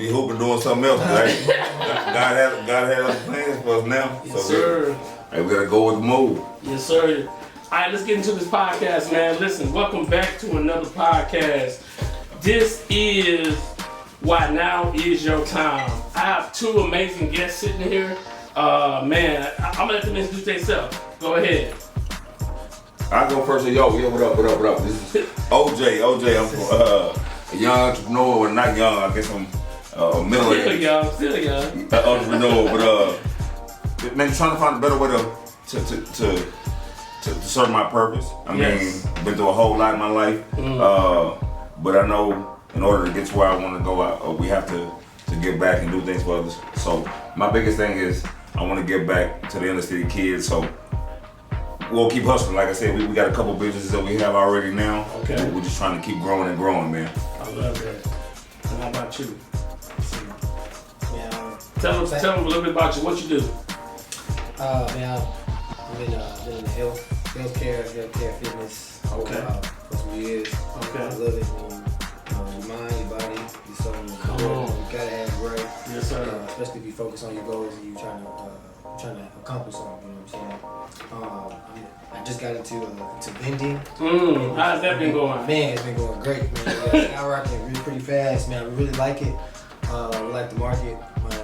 be hooping doing something else, right? God had other plans for us now. Yes, sir. Hey, we gotta go with the move. Yes, sir. All right, let's get into this podcast, man. Listen, welcome back to another podcast. This is Why Now Is Your Time. I have two amazing guests sitting here. Man, I'm gonna let them introduce themselves. Go ahead. I go first. Yo, yeah, what up? This is OJ. I'm a young entrepreneur, or not young. I guess I'm middle-aged. Still young. Entrepreneur, but man, trying to find a better way to serve my purpose. I mean, been through a whole lot in my life, but I know in order to get to where I want to go, we have to give back and do things for others. So my biggest thing is I want to give back to the inner city kids. So we'll keep hustling. Like I said, we got a couple businesses that we have already now. Okay. We're just trying to keep growing and growing, man. I love that. And how about you? Yeah. Tell them a little bit about you. What you do? Man, I've been in the healthcare, fitness for some years. Okay. I love it. Your mind, your body, your soul. You gotta have it right. Yes, sir. Especially if you focus on your goals and you trying to accomplish something. You know what I'm saying? I just got into vending. How's that been going? Man, it's been going great, man. I rock it really pretty fast, man. We really like it. We like the market.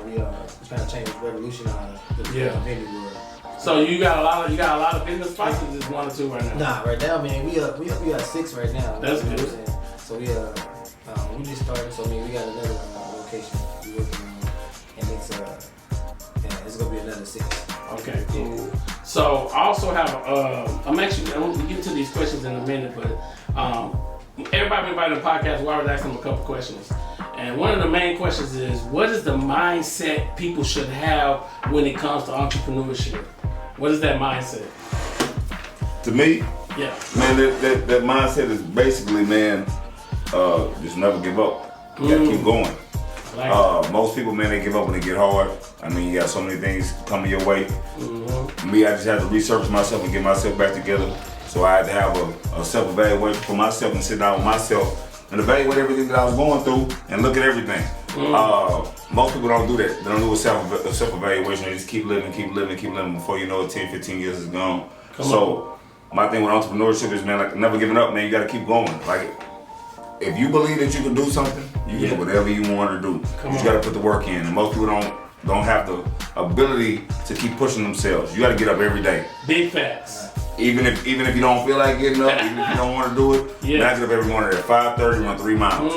We're trying to change, revolutionize the vending world. So you got a lot of business spots, or just one or two right now? Nah, right now, man, we got 6 right now. That's you know good. What I'm saying? So we just started. So I mean, we got another location we working on, and it's gonna be another 6. Okay, cool. So I also have I'm going to get to these questions in a minute, but everybody invited to the podcast, we always ask them a couple questions. And one of the main questions is, what is the mindset people should have when it comes to entrepreneurship? What is that mindset? To me, Yeah. man, that mindset is basically, man, just never give up. You gotta keep going. Most people, man, they give up when they get hard. I mean, you got so many things coming your way. Me, I just had to research myself and get myself back together. So I had to have a self-evaluation for myself and sit down with myself and evaluate everything that I was going through and look at everything. Most people don't do that. They don't do a self-evaluation. They just keep living. Before you know it, 10, 15 years is gone. My thing with entrepreneurship is, man, like never giving up, man. You gotta keep going. Like, if you believe that you can do something, you can do whatever you want to do. You just gotta put the work in. And most people don't have the ability to keep pushing themselves. You gotta get up every day. Big facts. Even if you don't feel like getting up, even if you don't want to do it, I get up every morning at 5:30, run 3 miles.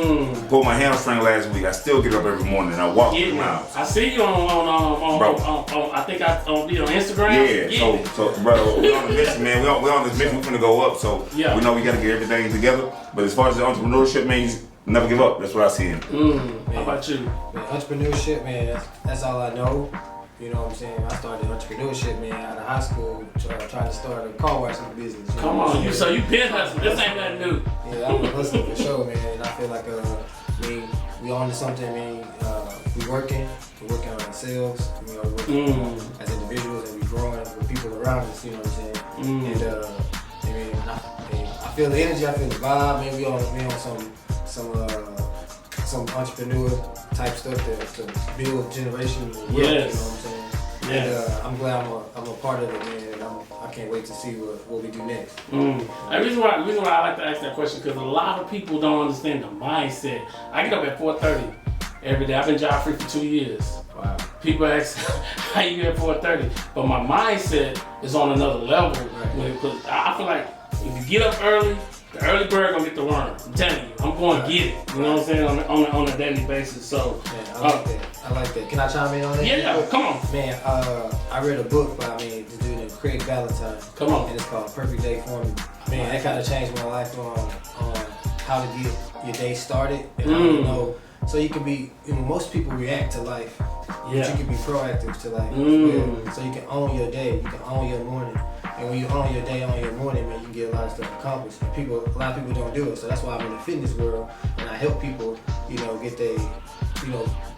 Pulled my hamstring last week. I still get up every morning and I walk 3 miles. I see you on I think on Instagram. Yeah. So bro, we on the mission, man. We on this mission. We're gonna go up. So we know we gotta get everything together. But as far as the entrepreneurship, man, you just never give up. That's what I see in. How about you? Man, entrepreneurship, man. That's all I know. You know what I'm saying? I started entrepreneurship, man, out of high school, trying to start a car washing business. Come on, you been hustling. This ain't nothing new. Yeah, I'm hustling for sure, man. And I feel like we on to something. We're working on ourselves. We're working as individuals, and we're growing with people around us. You know what I'm saying? And I feel the energy. I feel the vibe. Man, we on some entrepreneur type stuff to build generational wealth, you know what I'm saying? Yes. And I'm glad I'm a part of it, man, and I can't wait to see what we do next. The reason why I like to ask that question, because a lot of people don't understand the mindset. I get up at 4:30 every day. I've been job free for 2 years. Wow. People ask, how you get at 4:30? But my mindset is on another level. Right. I feel like if you get up early, the early bird gonna get the worm. I'm telling you, I'm going to get it. You know what I'm saying? On a daily basis. So, man, I like that. Can I chime in on that? Yeah, come on. Man, I read a book by this dude named Craig Valentine. Come on. And it's called Perfect Day Formula. Man, that kind of changed my life on how to get your day started and how to know. So you can be, most people react to life, but you can be proactive to life. So you can own your day, you can own your morning. And when you own your day, own your morning, man, you can get a lot of stuff accomplished. And a lot of people don't do it. So that's why I'm in the fitness world, and I help people, get their,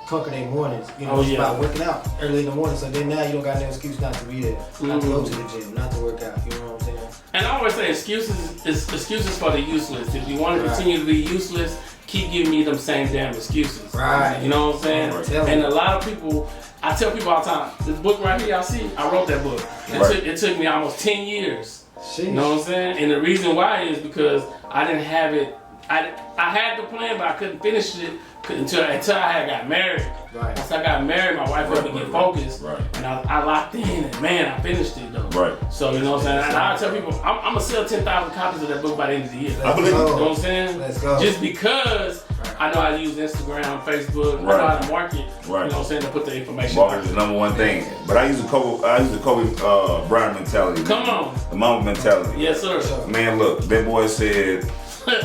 conquer their mornings, by working out early in the morning. So then now you don't got no excuse not to be there, not to go to the gym, not to work out. You know what I'm saying? And I always say excuses for the useless. If you want to continue to be useless, keep giving me them same damn excuses. Right. You know what I'm saying? Right. And a lot of people, I tell people all the time, this book right here, y'all see, I wrote that book. It took me almost 10 years. Sheesh. You know what I'm saying? And the reason why is because I didn't have it. I had the plan, but I couldn't finish it until I had got married. Right. Once I got married, my wife helped me get focused. Right. And I locked in, and man, I finished it though. Right. So, you know what I'm saying? And I tell people, I'm going to sell 10,000 copies of that book by the end of the year. I believe You it. know what I'm saying? Let's go. Just because I know how to use Instagram, Facebook, I know how to market. Right. You know what I'm saying? To put the information Market out is the there. number one thing. But I use the Kobe Bryant mentality. Come on. The mama mentality. Yes, sir. Man, look, that boy said, when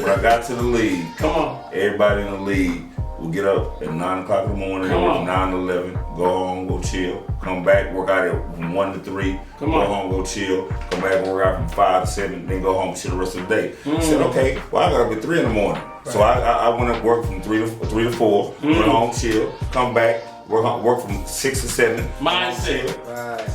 I got to the league, Come on. everybody in the league would get up at 9 o'clock in the morning, Come on. 9 to 11, go home, go chill, come back, work out from 1 to 3, Come go on. home, go chill, come back, work out from 5 to 7, then go home, chill the rest of the day. I said, okay, well, I got up at 3 in the morning. So I went up work from 3 to 4, went home, chill, come back, work from 6 to 7. Mindset.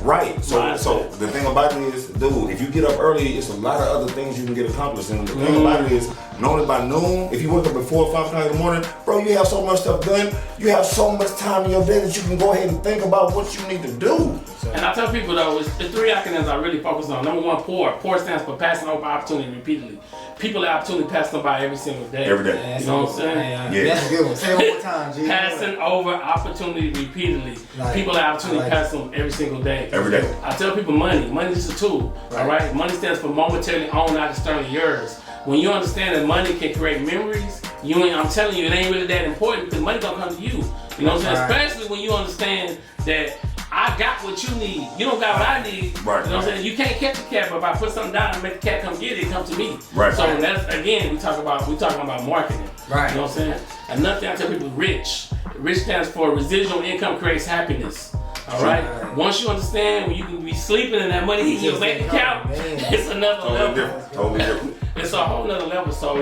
Right. So Mindset. the thing about it is, dude, if you get up early, it's a lot of other things you can get accomplished. And the thing about it is, normally by noon, if you wake up at 4 or 5 o'clock in the morning, bro, you have so much stuff done. You have so much time in your day that you can go ahead and think about what you need to do. And I tell people though, it's the 3 acronyms I really focus on. Number 1, POUR. POUR stands for passing over opportunity repeatedly. People have opportunity pass them by every single day. Every day. Yeah, You know what I'm saying? Yeah. That's a good one. Say it one more time, G. Passing over opportunity repeatedly. Like, People have opportunity I like pass them every single day. Every day. I tell people money is a tool. Right. All right. Money stands for momentarily owned, not externally yours. When you understand that money can create memories, I'm telling you, it ain't really that important because money gonna come to you. You know what I'm saying? Right. Especially when you understand that I got what you need. You don't got what I need. Right. You know what I'm saying? You can't catch a cat, but if I put something down and make the cat come get it, it comes to me. Right. So that's again, we talking about marketing. Right. You know what I'm saying? Another thing I tell people, rich. Rich stands for residual income creates happiness. All right. Right. Once you understand when you can be sleeping and that money in your bank account, it's another Totally level. different. Totally different. It's a whole nother level. So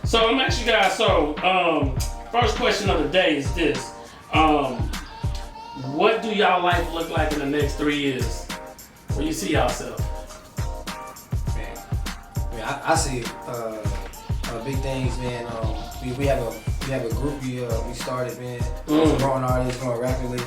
so I'm asking you guys. So first question of the day is this: what do y'all life look like in the next 3 years? Where you see yourself? Man, I see big things, man. We have a group we started, man. It's a growing artist, growing rapidly.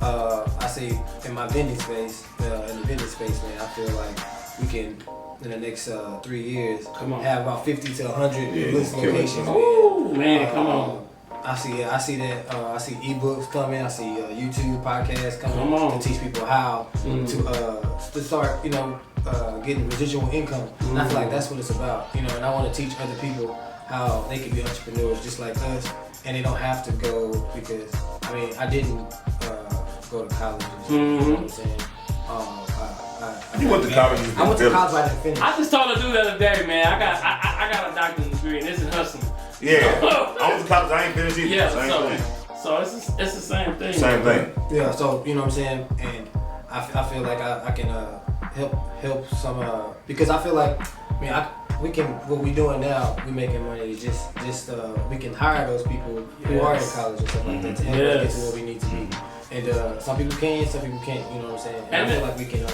I see in my vending space, man. I feel like we can in the next 3 years have about 50 to 100 list locations. Ooh, man, come on. I see that. I see ebooks coming. I see YouTube podcasts coming Come on. to teach people how to start, getting residual income. And I feel like that's what it's about, And I want to teach other people how they can be entrepreneurs just like us, and they don't have to go because I didn't go to college. You know what I'm saying? You went to college. I went to college, but I didn't finish. I just told a dude the other day, man. I got a doctorate degree, and it's in hustling. Yeah. I went to college. I ain't finished either. Yeah, Same thing. so it's the same thing. Same thing. Yeah, so you know what I'm saying, and I feel like I can help some because I feel like we can what we doing now, we making money just we can hire those people who are in college and stuff like that to help us get to where we need to be. And some people can, some people can't. You know what I'm saying? And I feel like we can.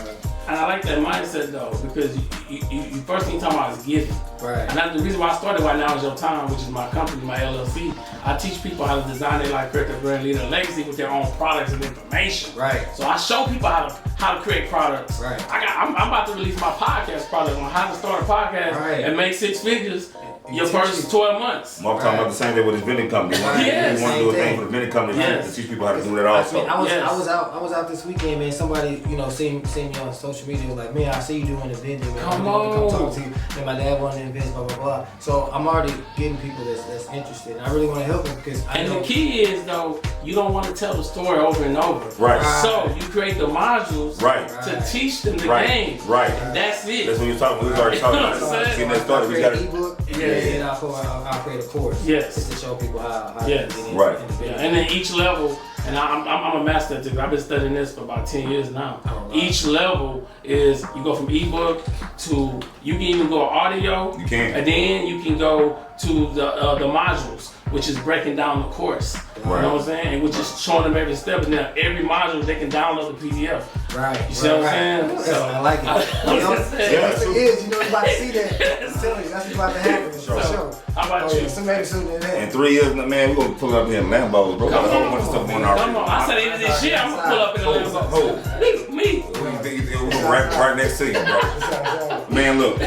And I like that mindset though, because you first thing you're talking about is giving. Right. And that's the reason why I started Right Now Is Your Time, which is my company, my LLC. I teach people how to design their life, create their brand, lead their legacy with their own products and information. Right. So I show people how to create products. Right. I'm about to release my podcast product on how to start a podcast and make 6 figures your first 12 months. Mark talking about the same thing with his vending company. He want to do a thing for the vending company to teach people how to do that also. I was out this weekend, man. Somebody, seen me on social media, was like, man, I see you doing the vending, man. Come I want to come on. talk to you. And my dad wanted to invest, blah blah blah. So I'm already getting people that's interested, and I really want to help them because I know. The key is though, you don't want to tell the story over and over. Right. So you create the modules to teach them the game. Right. And that's it. That's what you're talking. We was already talking about it. Getting that started. We got an ebook, and I'll create a course. Yes. Just to show people how to get in. Right. And then each level, and I'm a master at this. I've been studying this for about 10 years now. Oh, wow. Each level is you go from ebook to you can even go audio. You can. And then you can go to the modules, which is breaking down the course. Right. You know what I'm saying? And which is showing them every step. And then every module they can download the PDF. Right. You see what I'm saying? So, I like it. I'm just saying. Yes, it is. You know, you about to see that. I'm telling you, that's what's about to happen. For sure. I How about you? Somebody sooner than that. In 3 years, man, we're gonna pull up here in Lambos, bro. Come Got a whole on. bunch of stuff going on. Come on. I said either this year, I'm gonna pull up in the Lambo. Me. We're right next to you, bro. Man, look.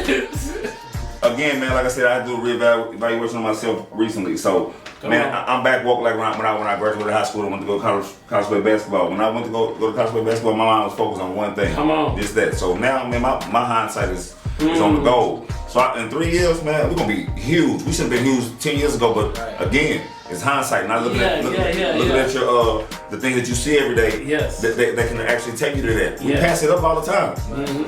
Again, man, like I said, I do a reevaluation of myself recently. So, I'm back walking like when I graduated high school. I went to go college play basketball. When I went to go to college play basketball, my mind was focused on one thing. Come on. Just that. So now, man, my hindsight is on the goal. So in 3 years, man, we're gonna be huge. We should have been huge 10 years ago, but again, it's hindsight. Not looking at your the things that you see every day. Yes. That can actually take you to that. We pass it up all the time.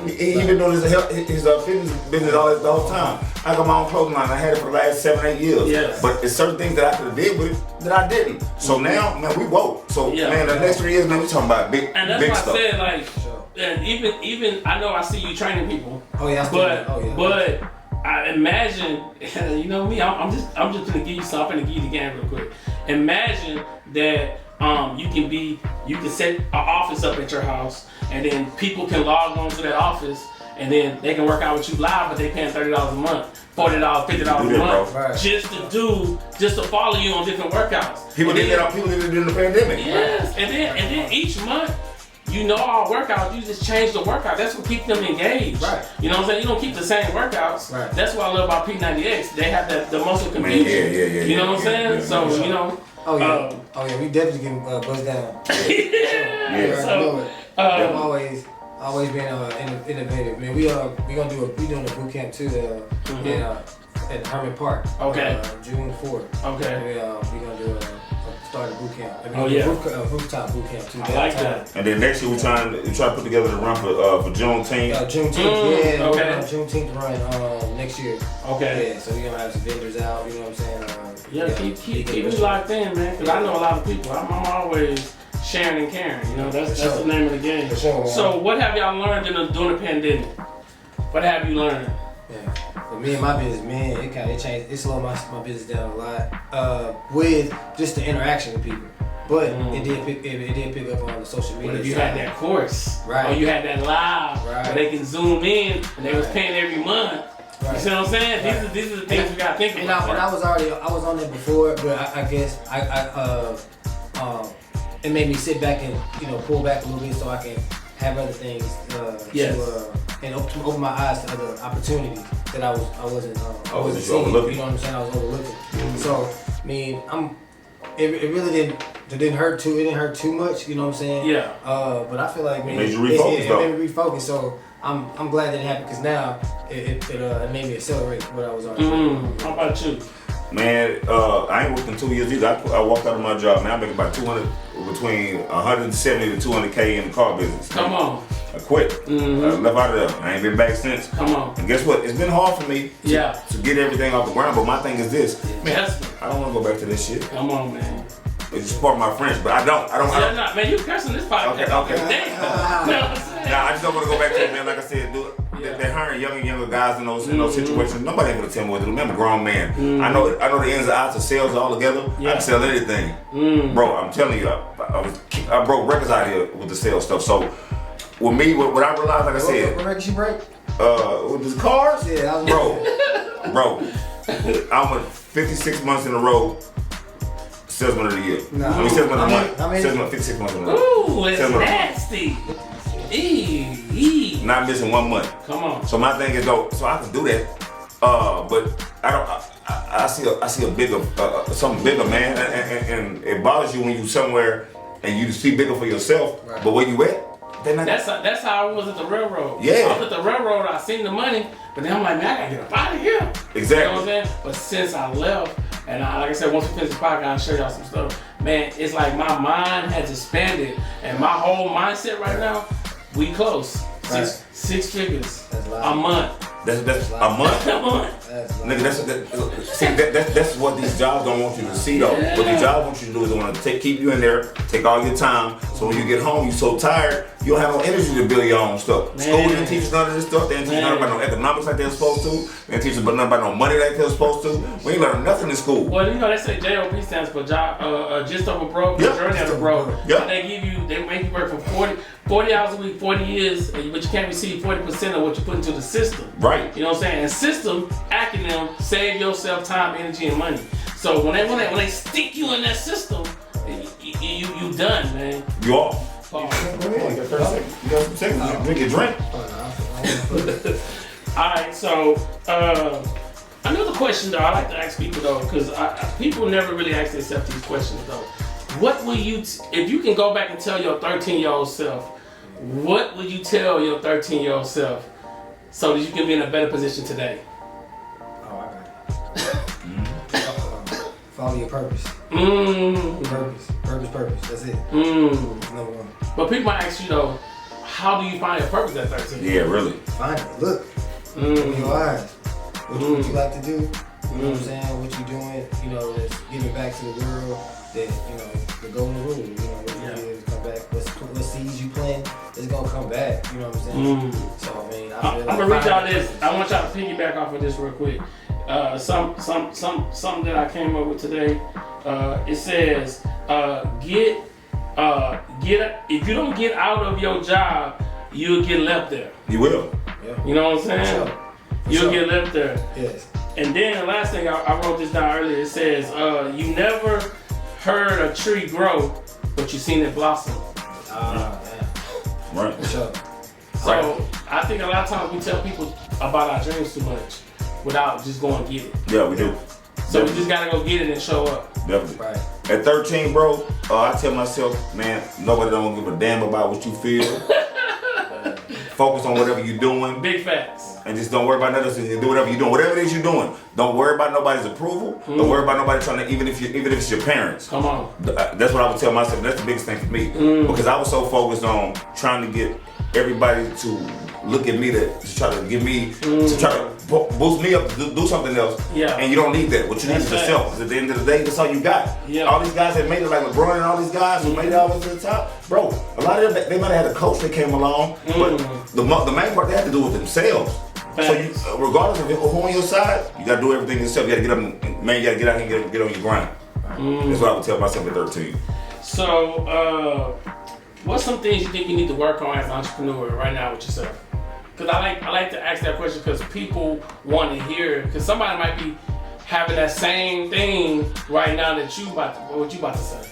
He been doing his fitness business all the whole time. I got my own clothing line. I had it for the last 7-8 years. Yes. But it's certain things that I could have did with it that I didn't. So now, man, we woke. So man, the next 3 years, man, we talking about big stuff. And that's why I said, like, and even I know I see you training people. Oh yeah. But I imagine, you know me, I'm just gonna give you something. I'm gonna give you the game real quick. Imagine that you can set an office up at your house, and then people can log on to that office, and then they can work out with you live, but they paying $30 a month, $40, $50 a month, right. just to follow you on different workouts. People did that during the pandemic. Yes, and then each month. You know our workouts, you just change the workout. That's what keeps them engaged. Right. You know what I'm saying? You don't keep the same workouts. Right. That's what I love about P90X. They have the muscle confusion. Yeah. You know what I'm saying? So, you know. Oh yeah, we definitely getting buzzed down. Yeah. So, I've always been innovative. Man, we doing a boot camp too at Herman Park. Okay. June 4th. Okay. We gonna do start a boot camp. Rooftop boot camp too. I like that. And then next year we try to put together the run for Juneteenth. Juneteenth, okay. Juneteenth run next year. Okay. Yeah, so we're gonna have some vendors out. You know what I'm saying? Keep me locked in, man. Because I know a lot of people. I'm always sharing and caring. You know, that's the name of the game. Sure, so what have y'all learned during the pandemic? What have you learned? Yeah. For me and my business, man, it changed. It slowed my business down a lot with just the interaction with people. But it did pick up on the social media. But if you had that course, right, or you had that live, where they can zoom in and they was paying every month. Right. You see what I'm saying? Right. These are the things we gotta think about. And I was on there before, but I guess it made me sit back and pull back a little bit so I can have other things and open my eyes to other opportunities that I wasn't seeing. You know what I'm saying? I was overlooking. So I mean, it really didn't hurt too much. You know what I'm saying? Yeah. But I feel like, man, it made you refocus. It made me refocus. So I'm glad that it happened because now it made me accelerate what I was on. How about you? Man, I ain't worked in 2 years either. I walked out of my job. Man, I make about between 170 to 200K in the car business. Come on. I quit. I left out of there. I ain't been back since. Come on. And guess what? It's been hard for me to get everything off the ground. But my thing is this, man. I don't want to go back to this shit. Come on, man. It's just part of my French, but I don't. Nah, man, you cursing this podcast. Okay. Damn. Nah, I just don't want to go back to it, man. Like I said, they're hiring younger guys in those situations. Nobody ain't gonna tell me what to do. I'm a grown man. I know the ins and outs of sales all together. I can sell anything, bro. I'm telling you, I broke records out here with the sales stuff. So with me, what I realized, like I said, what records you break? With the cars, yeah, bro. I went 56 months in a row. Salesman of the year. Salesman of the month. Salesman 56 months in a row. Ooh, it's nasty. Not missing 1 month. Come on. So my thing is though, so I can do that, but I don't. I see a bigger, something bigger, man, and it bothers you when you somewhere and you see bigger for yourself. Right. But where you at? That's how I was at the railroad. Yeah. I was at the railroad. I seen the money, but then I'm like, man, I gotta get up out of here. Exactly. You know what I'm saying? But since I left, and like I said, once we finish the podcast, I'll show y'all some stuff. Man, it's like my mind has expanded, and my whole mindset right now, we close. Six figures a month. That's a month. A month. Nigga, that's what these jobs don't want you to see though. Yeah. What these jobs want you to do is they want to keep you in there, take all your time. So when you get home, you're so tired, you don't have no energy to build your own stuff. Man. School didn't teach us none of this stuff. They didn't teach us nothing about no economics like they were supposed to. They didn't teach us nothing about no money like they were supposed to. We ain't learned nothing in school. Well, they say JOB stands for just over broke, journey of the broke. Yep. They make you work for 40 hours a week, 40 years, but you can't receive 40% of what you put into the system. Right. You know what I'm saying? And system acronym, save yourself time, energy, and money. So when they stick you in that system, you done, man. You all. Paul. You got 30 seconds. You got some seconds. Drink your drink. Alright, so another question though, I like to ask people though, because people never really ask themselves these questions though. What will you, if you can go back and tell your 13-year-old self, what would you tell your 13-year-old self so that you can be in a better position today? Oh, I got it. Follow your purpose. Purpose. That's it. That's number one. But people might ask you though, how do you find your purpose at 13? Yeah, really. Find it. Look. Open your eyes. What you like to do? You know what I'm saying? What you doing? You know, that's giving back to the world. That, you know, the golden rule. You know, what you do is come back. What seeds you plant is gonna come back. You know what I'm saying? So I mean, I'm gonna read y'all this. I want y'all to piggyback off of this real quick. Something that I came up with today. It says, if you don't get out of your job, you'll get left there. You will. Yeah. You know what I'm saying? Sure. You'll get left there. Yes. And then the last thing I wrote this down earlier. It says, you never heard a tree grow, but you seen it blossom. Right. For sure. So I think a lot of times we tell people about our dreams too much without just going and get it. Yeah, we do. So we just gotta go get it and show up. Definitely. Right. At 13, bro, I tell myself, man, nobody don't give a damn about what you feel. Focus on whatever you're doing. Big facts. And just don't worry about nothing else. Do whatever you're doing. Whatever it is you're doing. Don't worry about nobody's approval. Don't worry about nobody trying to, even if it's your parents. Come on. That's what I would tell myself. That's the biggest thing for me. Because I was so focused on trying to get everybody to look at me to try to give me, to try to boost me up to do something else. Yeah. And you don't need that. What you need is yourself. Because at the end of the day, that's all you got. Yeah. All these guys that made it, like LeBron and all these guys who made it all the way to the top, bro, a lot of them, they might have had a coach that came along, but the main part they had to do with themselves. So you, regardless of who on your side, you gotta do everything yourself. You gotta get up, man. You gotta get out here and get on your grind. That's what I would tell myself at 13. So, what's some things you think you need to work on as an entrepreneur right now with yourself? Because I like to ask that question because people want to hear. Because somebody might be having that same thing right now that what you about to say.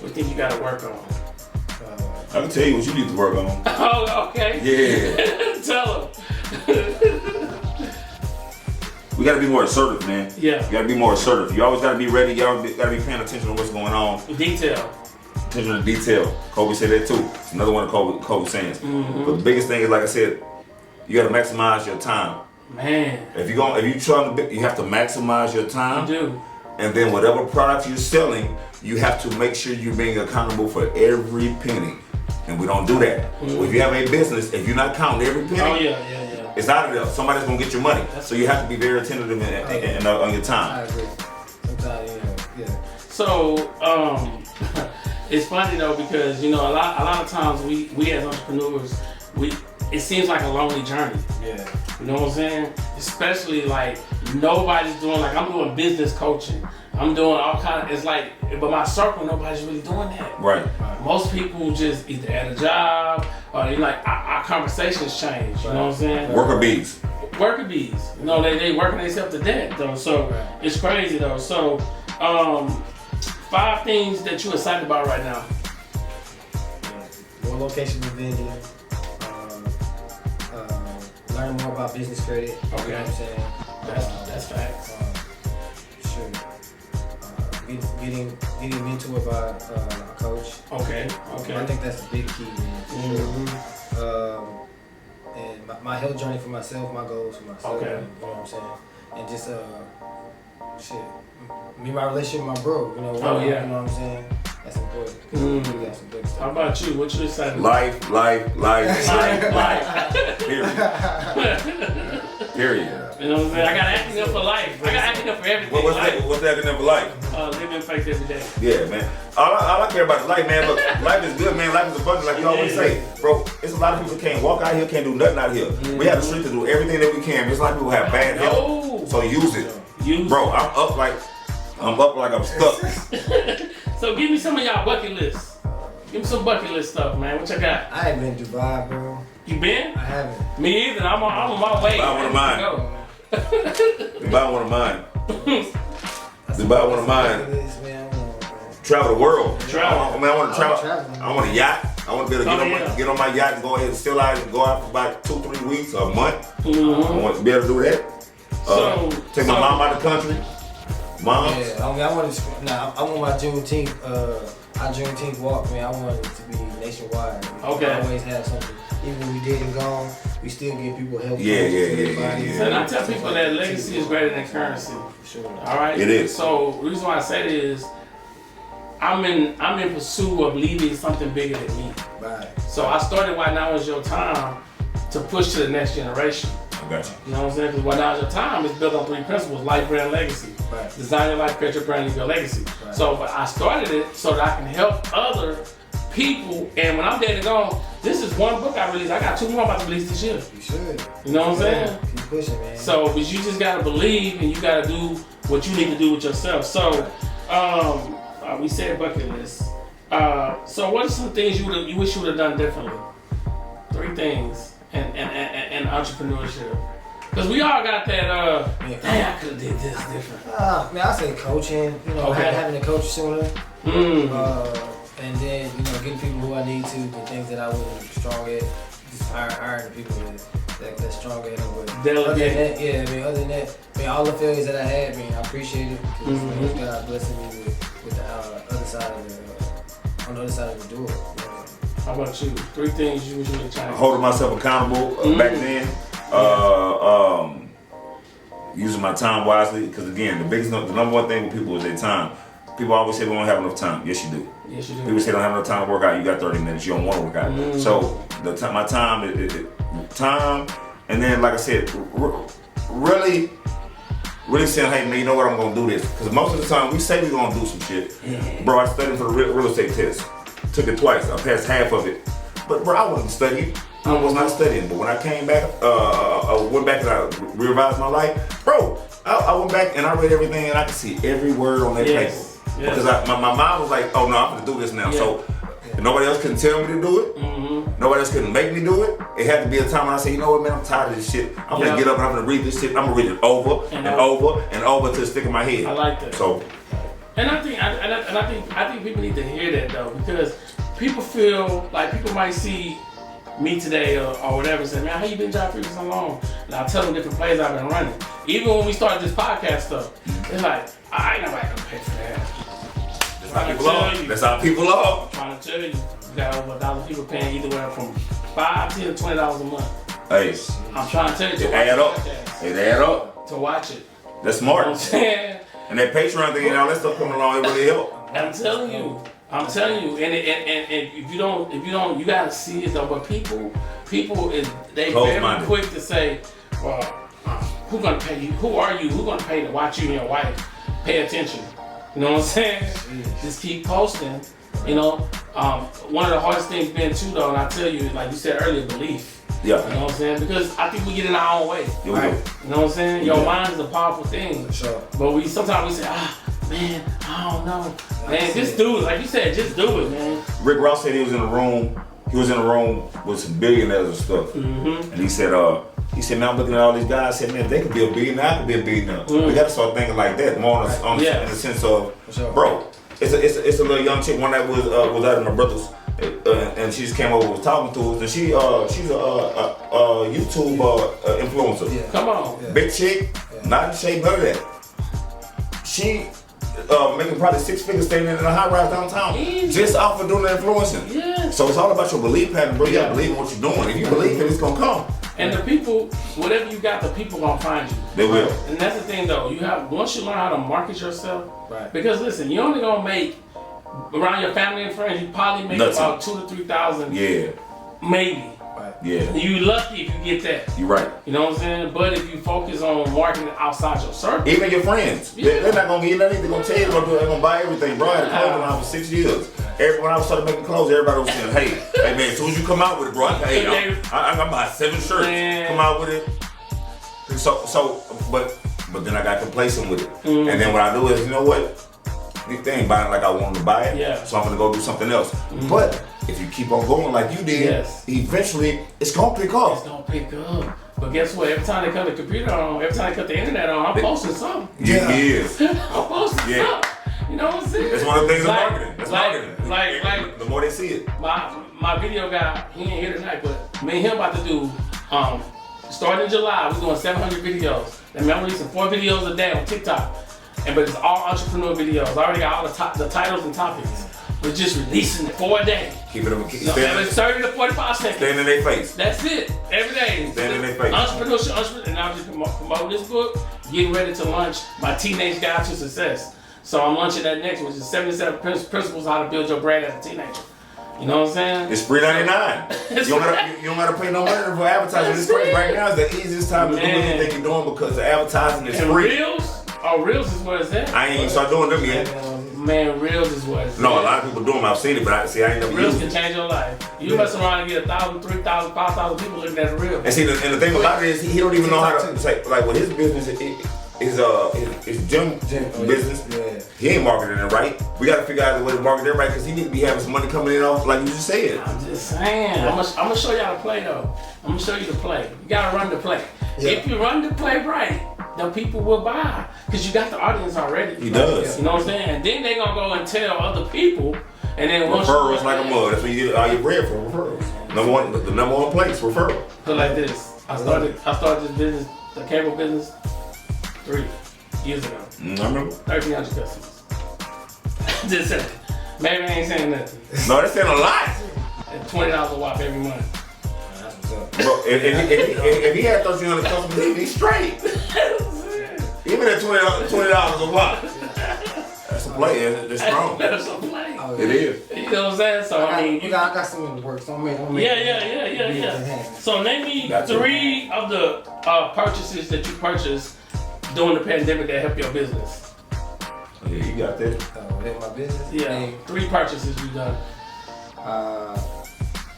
What do you think you got to work on? I can tell you what you need to work on. Oh, okay. Yeah. Tell them. We gotta be more assertive, man. Yeah. You gotta be more assertive. You always gotta be ready. You always gotta be paying attention to what's going on. Detail. Attention to detail. Kobe said that too. It's another one of Kobe's sayings. But the biggest thing is, like I said, you gotta maximize your time. Man. If you trying to, you have to maximize your time. You do. And then whatever product you're selling, you have to make sure you're being accountable for every penny. And we don't do that. If you have a business, if you're not counting every penny, Oh yeah. it's out of there. Somebody's gonna get your money. So you have to be very attentive on your time. I agree. Sometimes, yeah. So, it's funny though because a lot of times we as entrepreneurs, it seems like a lonely journey. Yeah. You know what I'm saying? Especially like nobody's doing, like I'm doing business coaching. I'm doing all kind of, it's like, but my circle, nobody's really doing that. Right. Most people just either at a job or they like, our conversations change. You know what I'm saying? Worker bees. Worker bees. They working themselves to death though. So it's crazy though. So 5 things that you're excited about right now. More locations of vending. Learn more about business credit. Okay. You know what I'm saying? That's facts. Sure. Getting mentored by a coach. Okay. I think that's a big key, man. And my health journey for myself, my goals for myself. Okay. You know what I'm saying? And just my relationship with my bro. You know. Oh yeah. You know what I'm saying? That's important. That's some big stuff. How about you? What you excited about? Life. Period. You know what I'm saying? I got acting up for life. I got acting up for everything. What's that for life? Living faith every day. Yeah, man. All I care about is life, man. Look, life is good, man. Life is abundant, like you always say. Bro, it's a lot of people can't walk out here, can't do nothing out here. We have the strength to do everything that we can. There's a lot of people who have bad health, so use it. Bro, I'm up like I'm stuck. So give me some of y'all bucket lists. Give me some bucket list stuff, man. What you got? I ain't been to Dubai, bro. You been? I haven't. Me either. I'm on my way. I wouldn't mind. Go. They buy one of mine. They buy one of mine. Travel the world. I want to travel. I want a yacht. I want to be able to get on my yacht and go ahead and still out and go out for about 2-3 weeks or a month. I want to be able to do that. Take my mom out of the country. Mom. Yeah, I want my Juneteenth. Our Juneteenth walk, man. I want it to be nationwide. Okay. We always have something. Even when we dead and gone, we still give people help. Yeah. And I tell people that legacy is greater than currency. Sure. All right. It is. So the reason why I say it is, I'm in pursuit of leaving something bigger than me. Right. So I started Why Now Is Your Time to push to the next generation. I got you. You know what I'm saying? Because Why Now Is Your Time is built on 3 principles: life, brand, legacy. Right. Design your life, create your brand, leave your legacy. Right. So but I started it so that I can help other people. And when I'm dead and gone, this is one book I released. I got 2 more I'm about to release this year. You should. You know what I'm saying? Keep pushing, man. So, but you just gotta believe and you gotta do what you need to do with yourself. So, we said bucket list. So what are some things you wish you would have done differently? 3 things in entrepreneurship. Because we all got that, dang, I could have did this different. Man, I say coaching, having a coach sooner. And then, getting people who I need to, the things that I wasn't strong at, just hiring the people that's stronger than I was. Delegate. Other than that, all the failures that I had, I appreciate it. Because God blessing me with the other side of on the other side of the door. How about you? 3 things you wish you would have tried. Holding myself accountable back then. Using my time wisely, because again, the number one thing with people is their time. People always say we don't have enough time. Yes, you do. Yes, you do. People say don't have enough time to work out. You got 30 minutes. You don't want to work out. So my time, time, and then like I said, really saying, hey man, you know what? I'm gonna do this. Because most of the time we say we're gonna do some shit. Bro, I studied for the real estate test. Took it twice. I passed half of it. But bro, I wasn't studying. I was not studying. But when I came back, I went back and I revised my life. Bro, I went back and I read everything and I could see every word on that paper. Because my mind was like, oh no, I'm gonna do this now. So nobody else couldn't tell me to do it. Nobody else couldn't make me do it. It had to be a time when I said, you know what, man, I'm tired of this shit. I'm gonna get up and I'm gonna read this shit. I'm gonna read it over and over and over till it stick in my head. I like that. So, and I think people need to hear that though, because people feel like people might see me today or whatever and say, man, how you been job free for so long? And I'll tell them different plays I've been running. Even when we started this podcast stuff, it's like, I ain't nobody gonna pay for that. That's how people are. I'm trying to tell you, you got over 1,000 people paying either from $5, $10, $20 a month. Hey, I'm trying to tell you to it add up. It add up. To watch it. That's smart. You know what I'm saying? And that Patreon thing and all that stuff coming along, it really help. I'm telling you, and if you don't, you gotta see it though. But people is they very quick to say, well, who gonna pay you? Who are you? Who gonna pay to watch you and your wife? Pay attention. You know what I'm saying? Just keep posting. You know, one of the hardest things being too though, and I tell you, like you said earlier, belief. Yeah. You know what I'm saying? Because I think we get in our own way. Right. You know what I'm saying? Your mind is a powerful thing. Sure. But sometimes we say, man, I don't know. Man, just do it. Like you said, just do it, man. Rick Ross said he was in a room with some billionaires and stuff. And he said, man, I'm looking at all these guys. I said, man, if they could be a billionaire, I could be a billionaire. We got to start thinking like that, more in the sense of, bro, it's a little young chick, one that was out of my brother's, and she just came over, was talking to us, and she's a YouTube influencer. Yeah. Come on. Big chick, not in shape, none of that. She making probably 6 figures staying in a high rise downtown. Easy. Just off of doing the influencing. Yeah. So it's all about your belief pattern, bro. You gotta believe in what you're doing. If you believe it, it's gonna come. And the people, whatever you got, the people gonna find you. They will. And that's the thing though, once you learn how to market yourself, right. Because listen, you're only gonna make around your family and friends, you probably make about 2,000 to 3,000. Yeah. Maybe. Right. Yeah. You lucky if you get that. You're right. You know what I'm saying? But if you focus on marketing outside your circle. Even your friends. They're not gonna give you nothing. They're gonna tell you they're gonna buy everything. Bro, I had a clothing line for 6 years. When I started making clothes, everybody was saying, hey man, as soon as you come out with it, bro, I got my 7 shirts. Man. Come out with it. But then I got complacent with it. And then what I do is, you know what? They ain't buying like I wanted to buy it. Yeah. So I'm gonna go do something else. But if you keep on going like you did, eventually it's gonna pick up. It's gonna pick up. But guess what? Every time they cut the computer on, every time they cut the internet on, I'm posting something. Yeah, he is. I'm posting something. You know what I'm saying? That's one of the things of Like- marketing. That's like- marketing. like- the more they see it. My video guy, he ain't here tonight, but me and him about to do, starting in July, we're doing 700 videos. And I'm releasing 4 videos a day on TikTok. But it's all entrepreneur videos. I already got all the titles and topics. We're just releasing it 4 a day. Keep it up. It's 30 to 45 seconds. Stand in their face. That's it. Every day. Stand in their face. Entrepreneurship, and I'm just promoting this book, getting ready to launch my Teenage Guide to Success. So I'm launching that next, which is 77 Principles How to Build Your Brand as a Teenager. You know what I'm saying? It's $3.99. You don't gotta pay no money for advertising. It's free. Right now is the easiest time to do anything you're doing because the advertising is free. Reels is what it's at. I ain't even start doing them yet. Man, Reels is what it's at. No, a lot of people do them. I've seen it, but I ain't never Reels used can it. change your life. You mess around and get 1,000, 3,000, 5,000 people looking at a reel. And see, the thing about it is he don't even know how to say like with his business. His gym business. Yeah. He ain't marketing it right. We got to figure out a way to market it right because he need to be having some money coming in off like you just said. I'm just saying. I'm gonna show y'all the play though. I'm gonna show you the play. You gotta run the play. Yeah. If you run the play right, the people will buy because you got the audience already. He does. You know what I'm saying? And then they gonna go and tell other people, and then once Referrals like a mug. That's where you get all your bread from. Referrals. The number one place. Referral. Put like this. I started this business, the cable business, 3 years ago. I remember. 1,300 customers. Just said it. Maybe I ain't saying nothing. No, that's saying a lot. And $20 a whop every month. That's what's up. Bro, if he had 1,300 customers, he'd be straight. Even at $20 a whop. That's a play. It's strong. That's a play. Oh, It is. You know what I'm saying? So I mean, I got some in the works. Don't make Yeah. So name me 3 of the purchases that you purchased during the pandemic that helped your business. Yeah, you got that. With my business. Yeah, Hey, 3 purchases you done.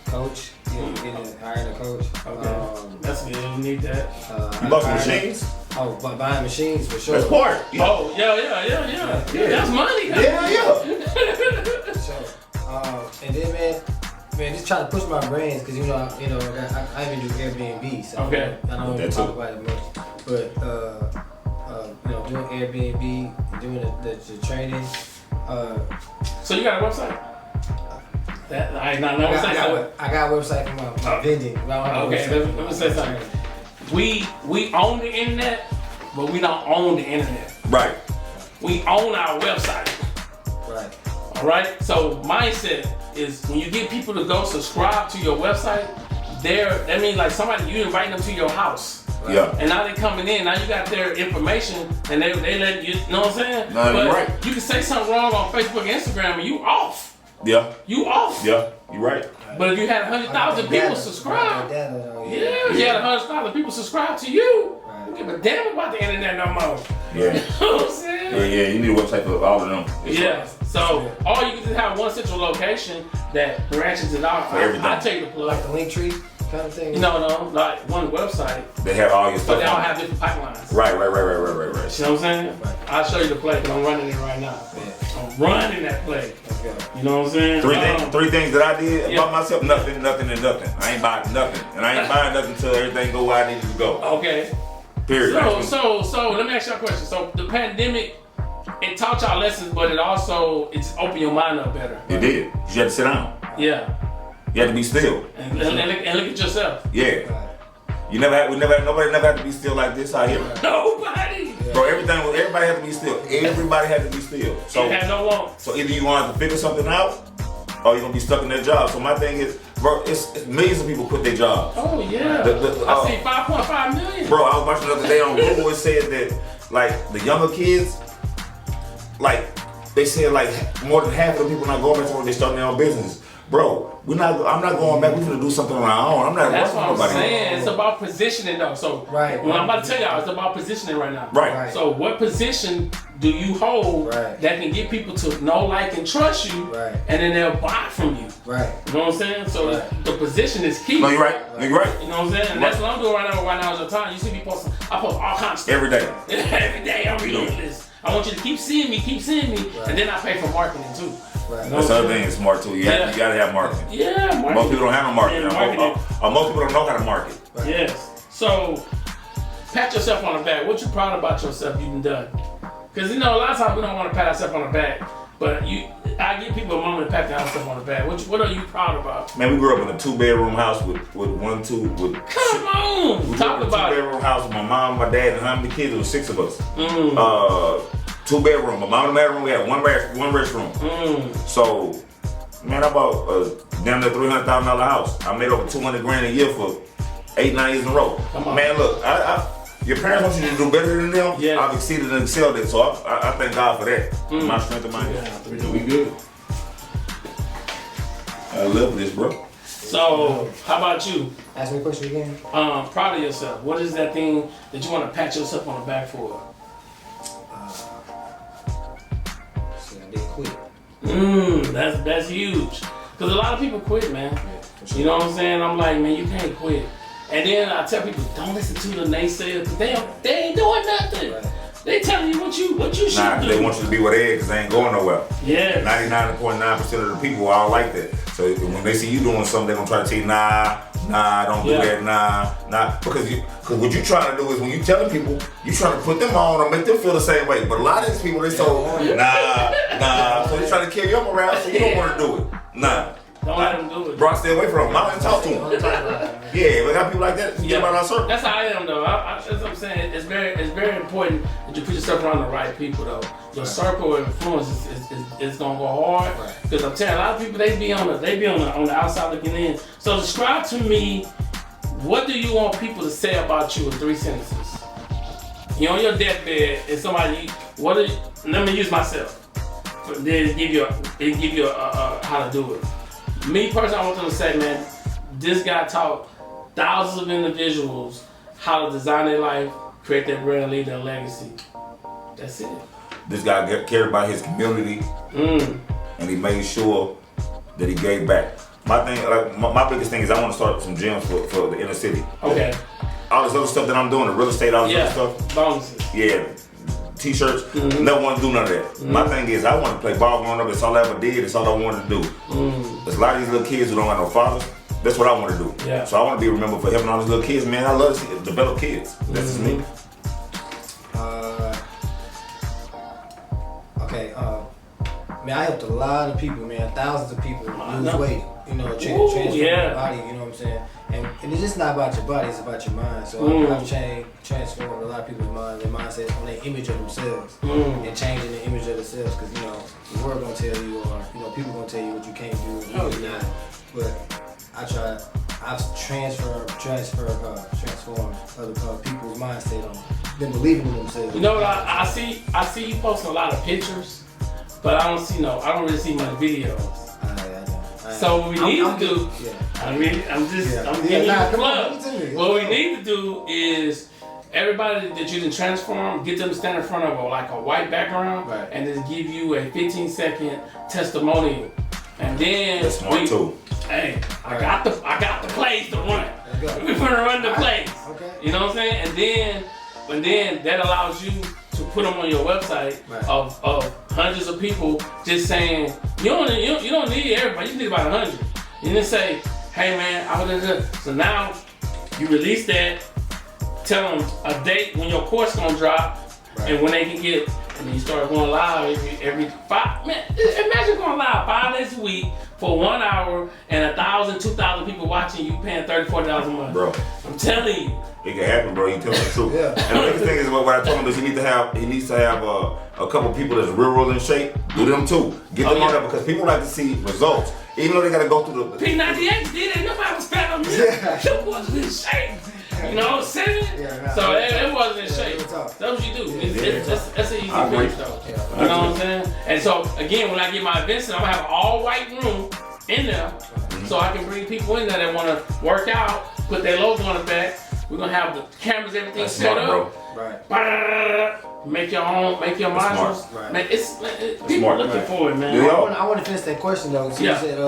coach. Hiring a coach. Okay, that's good. You need that. You bought some machines? Oh, but buying machines for sure. That's part. Yeah. Oh, yeah. That's money. Yeah. So, and then man, just trying to push my brands because I even do Airbnb. So Okay. I don't even talk about it much, but doing Airbnb, doing the training. So you got a website? I got a website for my vending. Okay, let me say something. We own the internet, but we don't own the internet. Right. We own our website. Right. All right. So mindset is when you get people to go subscribe to your website, that means like somebody you invite them to your house. Right. Yeah. And now they coming in. Now you got their information, and they let you know what I'm saying. No, but you're right. You can say something wrong on Facebook and Instagram, and you off. Yeah. You off. Yeah. You're right. But if you had 100,000 people subscribe, you had 100,000 people subscribe to you. Right. You give a damn about the internet no more. Yeah. You know what I'm saying? Yeah. You need a website for all of them. Yeah. So, or you can just have one central location that branches it out. For everything. I'll tell you the plug. Like the link tree kind of thing. No, like one website, They have all your but stuff. they all on it. have different pipelines. Right. You know what I'm saying? Right. I'll show you the play because I'm running it right now. Yeah. I'm running that play. Let's go. You know what I'm saying? Three things that I did Yeah. about myself: nothing, and nothing. I ain't buying nothing, and I ain't buying nothing until everything go where I need it to go. Okay. Period. So let me ask you a question. So the pandemic, it taught y'all lessons, but it's opened your mind up better. It did. You had to sit down. Yeah. You had to be still. And look at yourself. Yeah. Right. Nobody never had to be still like this out here. Nobody. Bro, everybody had to be still. Everybody had to be still. You had no want. So either you want to figure something out, or you're gonna be stuck in their job. So my thing is, bro, it's millions of people quit their jobs. Oh yeah. I see 5.5 million. Bro, I was watching the other day on Google. It said that like the younger kids, like they said like more than half of the people not going back to work. They starting their own business. Bro, I'm not going back. We're gonna do something on our own. I'm not. That's what I'm nobody. saying. It's about positioning though. So Right. when I'm about to tell y'all, it's about positioning right now. Right. So what position do you hold Right. that can get people to know, like, and trust you, Right. and then they'll buy from you? Right. You know what I'm saying? So Right. the position is key. No, you're right. You're right. You know what I'm saying? And that's what I'm doing right now. Right now is the time. You see me posting. I post all kinds of stuff. Every day. Every day I'm redoing this. I want you to keep seeing me, Right. and then I pay for marketing too. Right. You know That's what the I'm other saying? thing. Is smart too. You gotta have marketing. Yeah, marketing. Most people don't have no marketing. Yeah, marketing. Most people don't know how to market. Yes. So, pat yourself on the back. What you proud about yourself you've done? Because you know, a lot of times we don't want to pat ourselves on the back, but I give people a moment to pat themselves on the back. What are you proud about? Man, we grew up in a 2-bedroom house with Come on, we talk about it. 2-bedroom house with my mom, my dad, and how many kids? There was 6 of us. 2-bedroom. My mom and my room, we had one restroom. So, man, I bought down to $300,000 house. I made over $200,000 a year for 8-9 years in a row. Man, look, your parents want you to do better than them. Yes. I've exceeded and excelled it, so I thank God for that. My strength of mind. Yeah, we good. I love this, bro. So, how about you? Ask me a question again. Proud of yourself. What is that thing that you want to pat yourself on the back for? See, I didn't quit. That's huge. Because a lot of people quit, man. Yeah, for sure. You know what I'm saying? I'm like, man, you can't quit. And then I tell people, don't listen to the naysayers, because they ain't doing nothing. Right. They telling you what you should do. They want you to be where they at because they ain't going nowhere. Yeah. 99.9% of the people are all like that. So when they see you doing something, they're gonna try to tell you, nah, don't do that, nah. Because what you trying to do is when you telling people, you trying to put them on or make them feel the same way. But a lot of these people, they so nah. So they trying to carry you around, so you don't want to do it. Nah. Don't let them do it. Bro, I stay away from them. I don't even talk to them. Yeah, we got people like that. Get about our circle. That's how I am, though. That's what I'm saying. It's very important that you put yourself around the right people, though. Your circle of influence is gonna go hard. Because I'm telling you, a lot of people they be on the outside looking in. So describe to me, what do you want people to say about you in 3 sentences? You're on your deathbed, and somebody, let me use myself. Then give you how to do it. Me personally, I want them to say, man, this guy taught thousands of individuals how to design their life, create their brand, leave their legacy. That's it. This guy cared about his community, and he made sure that he gave back. My thing, my biggest thing is I want to start some gyms for the inner city. Okay. All this other stuff that I'm doing, the real estate, all this other stuff. Bonuses. Yeah. T-shirts, never want to do none of that. My thing is I want to play ball growing up. It's all I ever did. It's all I wanted to do. There's a lot of these little kids who don't have no fathers. That's what I want to do. Yeah. So I want to be remembered for helping all these little kids. Man, I love to see develop kids. That's just me. Okay. Man, I helped a lot of people, man. Thousands of people lose weight. You know, transform their body. You know what I'm saying? And it's just not about your body, it's about your mind. So I've transformed a lot of people's mind, their mindset on their image of themselves and changing the image of themselves. Because you know the world gonna tell you, or you know people gonna tell you what you can't do and what you're not. But I've transformed other people's mindset on them believing in themselves. You know what? I see you posting a lot of pictures, but I don't really see much videos. So what we need to do, I'm giving you a plug. What we need to do is everybody that you can transform, get them to stand in front of a white background, and just give you a 15-second testimonial, and then that's smart too. Hey, I got the plays to run. We're gonna run the plays. Okay. You know what I'm saying? And then that allows you to put them on your website of hundreds of people just saying you don't need everybody, you need about 100. You just say, hey man, I was in. So now you release that, tell them a date when your course gonna drop, and when they can get it, and then you start going live every 5. Man, imagine going live 5 days a week for 1 hour and 1,000, 2,000 people watching you, paying $30, $40 a month. Bro, I'm telling you. It can happen, bro. You tell me the truth. And the biggest thing is what I told him is he needs to have a couple people that's real in shape. Do them too. Get them on there because people like to see results. Even though they gotta go through the P98 did it. Nobody was fat on this. It wasn't in shape. You know what I'm saying? So it wasn't in shape. That's what you do. That's an easy fix though. You know what I'm saying? And so again, when I get my events, I'm gonna have an all white room in there, so I can bring people in there that want to work out, put their logo on the back. We're gonna have the cameras, everything set up. Make your modules. Man, it's people looking for it, man. I want to finish that question though. So you said,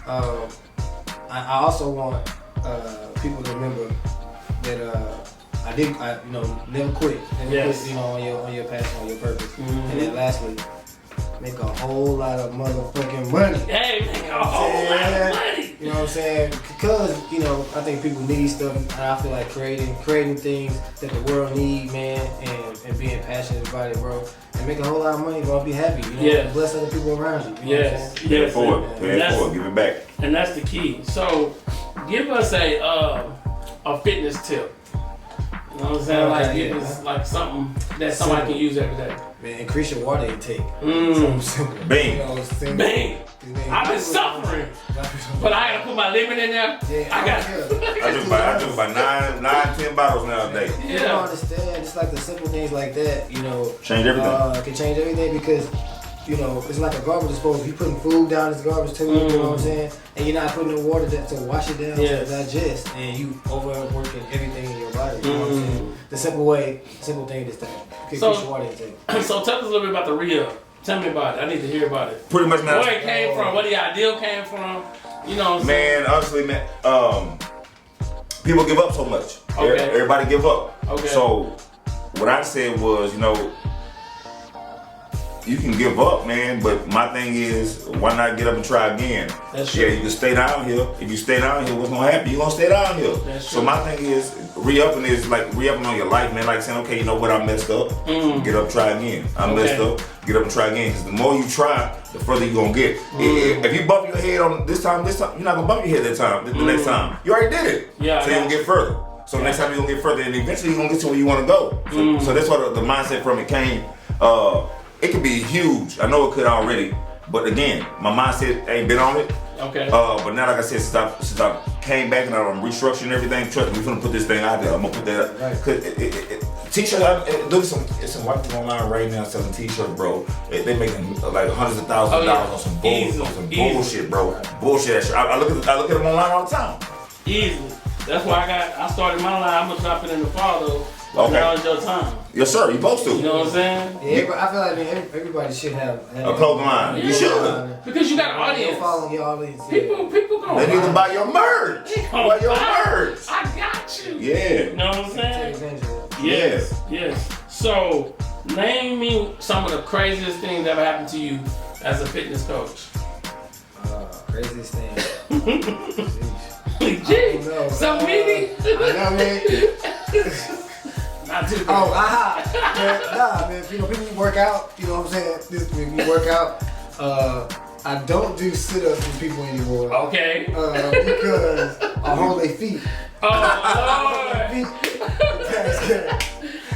I also want people to remember that I never quit. Never quit, on your passion, on your purpose. And then lastly, make a whole lot of motherfucking money. Hey, make a whole lot of money. You know what I'm saying? Because, you know, I think people need stuff. And I feel like creating things that the world need, man, and being passionate about it, bro. And make a whole lot of money, bro. Be happy. You know, Yes. bless other people around you. You know what I'm saying? Pay it forward. Pay it forward. Give it back. And that's the key. So, give us a fitness tip. You know what I'm saying? Like, give us like something that somebody can use every day. Man, increase your water intake. Something simple. Bang. You know what I'm saying? Bang. I've been suffering, but I gotta put my lemon in there. Yeah, I drink about 9-10 bottles nowadays. You don't understand, just like the simple things like that, you know. Change everything. Can change everything because, you know, it's like a garbage disposal. You putting food down this garbage too, you know what I'm saying? And you're not putting the water to wash it down to digest, and you overworking everything in your body. You know what I'm saying? The simple thing is that increase your water intake. So tell us a little bit about the re-up. Tell me about it. I need to hear about it. Pretty much, man. Where it came from, where the ideal came from. You know what I'm saying? Man, honestly, man, people give up so much. Okay. Everybody give up. Okay. So what I said was, you know, you can give up, man, but my thing is, why not get up and try again? That's true. Yeah, you can stay down here. If you stay down here, what's gonna happen? You're gonna stay down here. That's so true. my thing is, re-upping is like re-upping on your life, man. Like saying, okay, you know what, I messed up. Get up, try again. I messed up. Get up and try again. Because the more you try, the further you're gonna get. If you bump your head on this time, you're not gonna bump your head that time. The next time, you already did it. Yeah. So you're gonna get further. So next time you're gonna get further, and eventually you're gonna get to where you want to go. So that's where the mindset from it came. It could be huge. I know it could already, but again, my mindset ain't been on it. Okay. But now, like I said, since I came back and I'm restructuring everything, trust me, we're gonna put this thing out there. I'm gonna put that up. Right. Cause t-shirts, look, some white people online right now selling t-shirts, bro. They making like hundreds of thousands of dollars on some bullshit, bro. Bullshit. I look at them online all the time. Easily. That's why I started my line. I'm gonna drop it in the fall though. Okay. Now is your time. Yes, sir. You supposed to. You know what I'm saying? Yeah, but I feel like everybody should have a clothing line. Yeah. You should. Because you got an audience. Following your audience. People gonna They need to buy your merch. Buy your merch. I got you. Yeah. You know what I'm saying? Take advantage of that. Yes. So, name me some of the craziest things that ever happened to you as a fitness coach. Craziest thing. Gee, so many. I know, man. Not too crazy. Man, you know, people work out, you know what I'm saying? When you work out, I don't do sit-ups with people anymore. Okay. Because I hold their feet. Oh, Lord.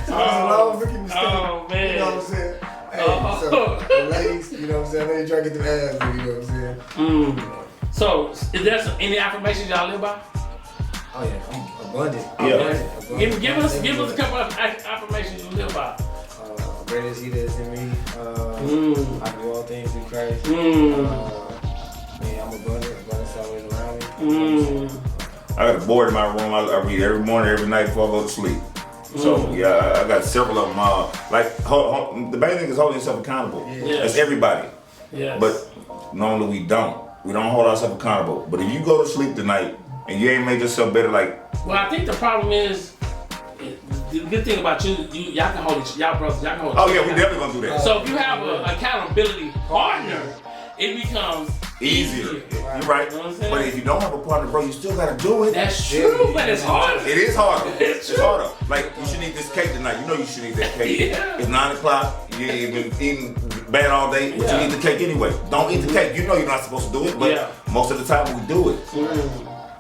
So it was a long freaking mistake. Oh, man. You know what I'm saying? Hey, so the ladies, you know what I'm saying? They try to get them abs, you know what I'm saying? So, is there any affirmations y'all live by? Oh yeah, I'm abundant. Yeah. Abundant. Give us a couple of affirmations you live by. Greater is he that is in me. I can do all things through Christ. Man, I'm abundant. Abundance always around me. I got a board in my room. I read every morning, every night before I go to sleep. So yeah, I got several of them. The main thing is holding yourself accountable. Yeah. That's everybody. Yes. But normally we don't. We don't hold ourselves accountable. But if you go to sleep tonight and you ain't made yourself better, like. Well, I think the problem is, the good thing about y'all can hold y'all brothers, y'all can hold. Oh yeah, we definitely gonna do that. So if you have an accountability partner, it becomes easier. You're right. You know what I'm saying? But if you don't have a partner, bro, you still gotta do it. That's true, but it's harder. It is harder. It's It's harder. Like, you should eat this cake tonight. You know you should eat that cake. Yeah. It's 9 o'clock. You ain't been eating bad all day, but Yeah. you eat the cake anyway. Don't eat the cake. You know you're not supposed to do it, but most of the time we do it.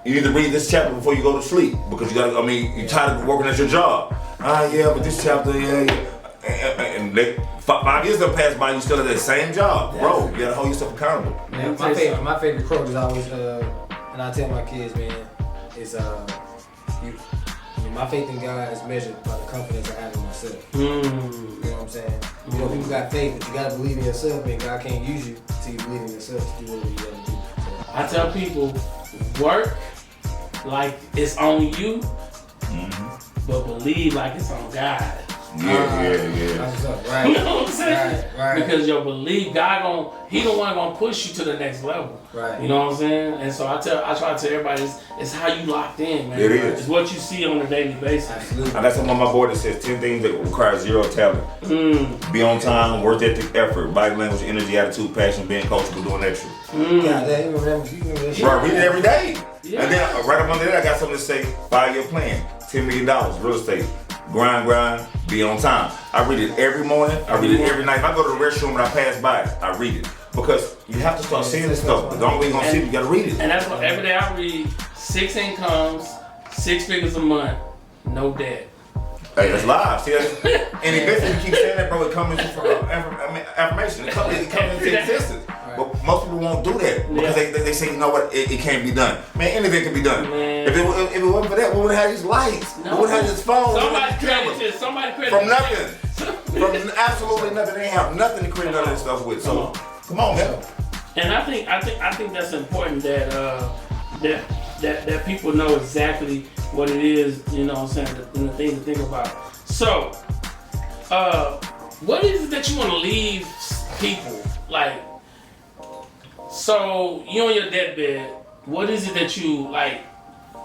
You need to read this chapter before you go to sleep because you're tired of working at your job. Yeah, but this chapter, and 5 years have passed by, you still at that same job, bro. You gotta hold yourself accountable. Man, my favorite quote is always, and I tell my kids, man, is my faith in God is measured by the confidence I have in myself. You know what I'm saying? You know, people got faith, but you gotta believe in yourself, man. God can't use you until you believe in yourself to do what you gotta do. So, I tell people, work like it's on you, but believe like it's on God. Yeah. That's what's up. Right. You know what I'm saying? Right. Because your belief, He the one gonna push you to the next level. Right. You know what I'm saying? And so I try to tell everybody, it's how you locked in, man. It is. It's what you see on a daily basis. Absolutely. I got something on my board that says 10 things that require zero talent. Be on time, work ethic, effort, body language, energy, attitude, passion, being coachable, doing extra. Yeah, you remember that? Right, read it every day. Yeah. And then right up under that, I got something to say, 5-year plan, $10 million, real estate. Grind, be on time. I read it every morning, I read it every night. If I go to the restroom and I pass by it, I read it. Because you have to start seeing this stuff. The only way you're gonna see it, you gotta read it. And that's what every day I read 6 incomes, 6 figures a month, no debt. Hey, that's live. See, and eventually you keep saying that, bro, it comes into affirmation. It comes into existence. But most people won't do that because they say, you know what, it can't be done. Man, anything can be done. Man. If it wasn't for that, we wouldn't have these lights. We wouldn't have this phone. Somebody created from nothing. From absolutely nothing. They have nothing to create none of this stuff with. So come on, man. And I think that's important that people know exactly what it is, you know what I'm saying, and the things to think about. So, what is it that you want to leave people? Like, so you on your deathbed, what is it that you like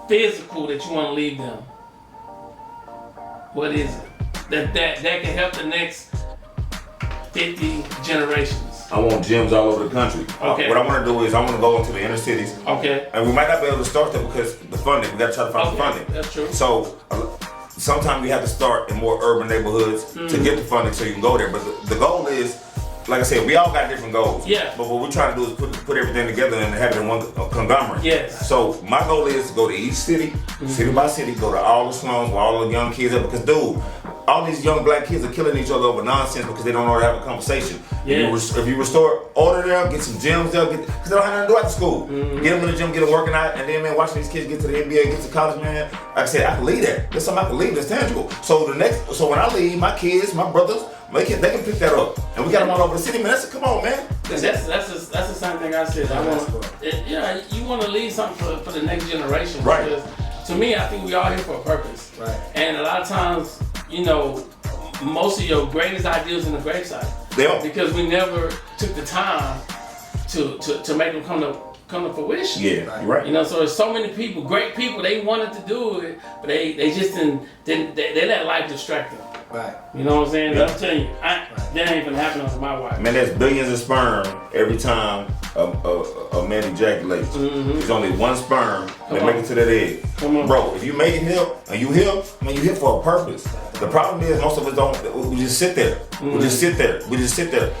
physical that you want to leave them? What is it that can help the next 50 generations? I want gyms all over the country. Okay. What I want to do is I want to go into the inner cities. Okay. And we might not be able to start there because the funding. We got to try to find the funding. That's true. So sometimes we have to start in more urban neighborhoods to get the funding so you can go there. But the goal is, like I said, we all got different goals. Yeah. But what we're trying to do is put everything together and have it in one conglomerate. Yes. So my goal is to go to each city, city by city, go to all the slums where all the young kids are. Because, dude, all these young black kids are killing each other over nonsense because they don't know how to have a conversation. Yeah. If you restore order there, get some gyms there, because they don't have nothing to do after school. Get them in the gym, get them working out, and then, man, watching these kids get to the NBA, get to college, man. Like I said, I can leave that. There's something I can leave that's tangible. So when I leave, my kids, my brothers, they can pick that up. And we got them all over the city, man. Come on, man. That's the same thing I said. You want to leave something for the next generation. Right. Because to me, I think we all here for a purpose. Right. And a lot of times, you know, most of your greatest ideas in the gravesite. They are. Because we never took the time to make them come to fruition. Yeah, you're right. You know, so there's so many people, great people, they wanted to do it, but they just didn't they let life distract them. Right. You know what I'm saying? Yeah. I'm telling you, that ain't gonna happen under my wife. Man, there's billions of sperm every time a man ejaculates. There's only one sperm that make it to that egg. Come on. Bro, if you make it here and you here, man, you here for a purpose. The problem is most of us don't. We just sit there. We just sit there.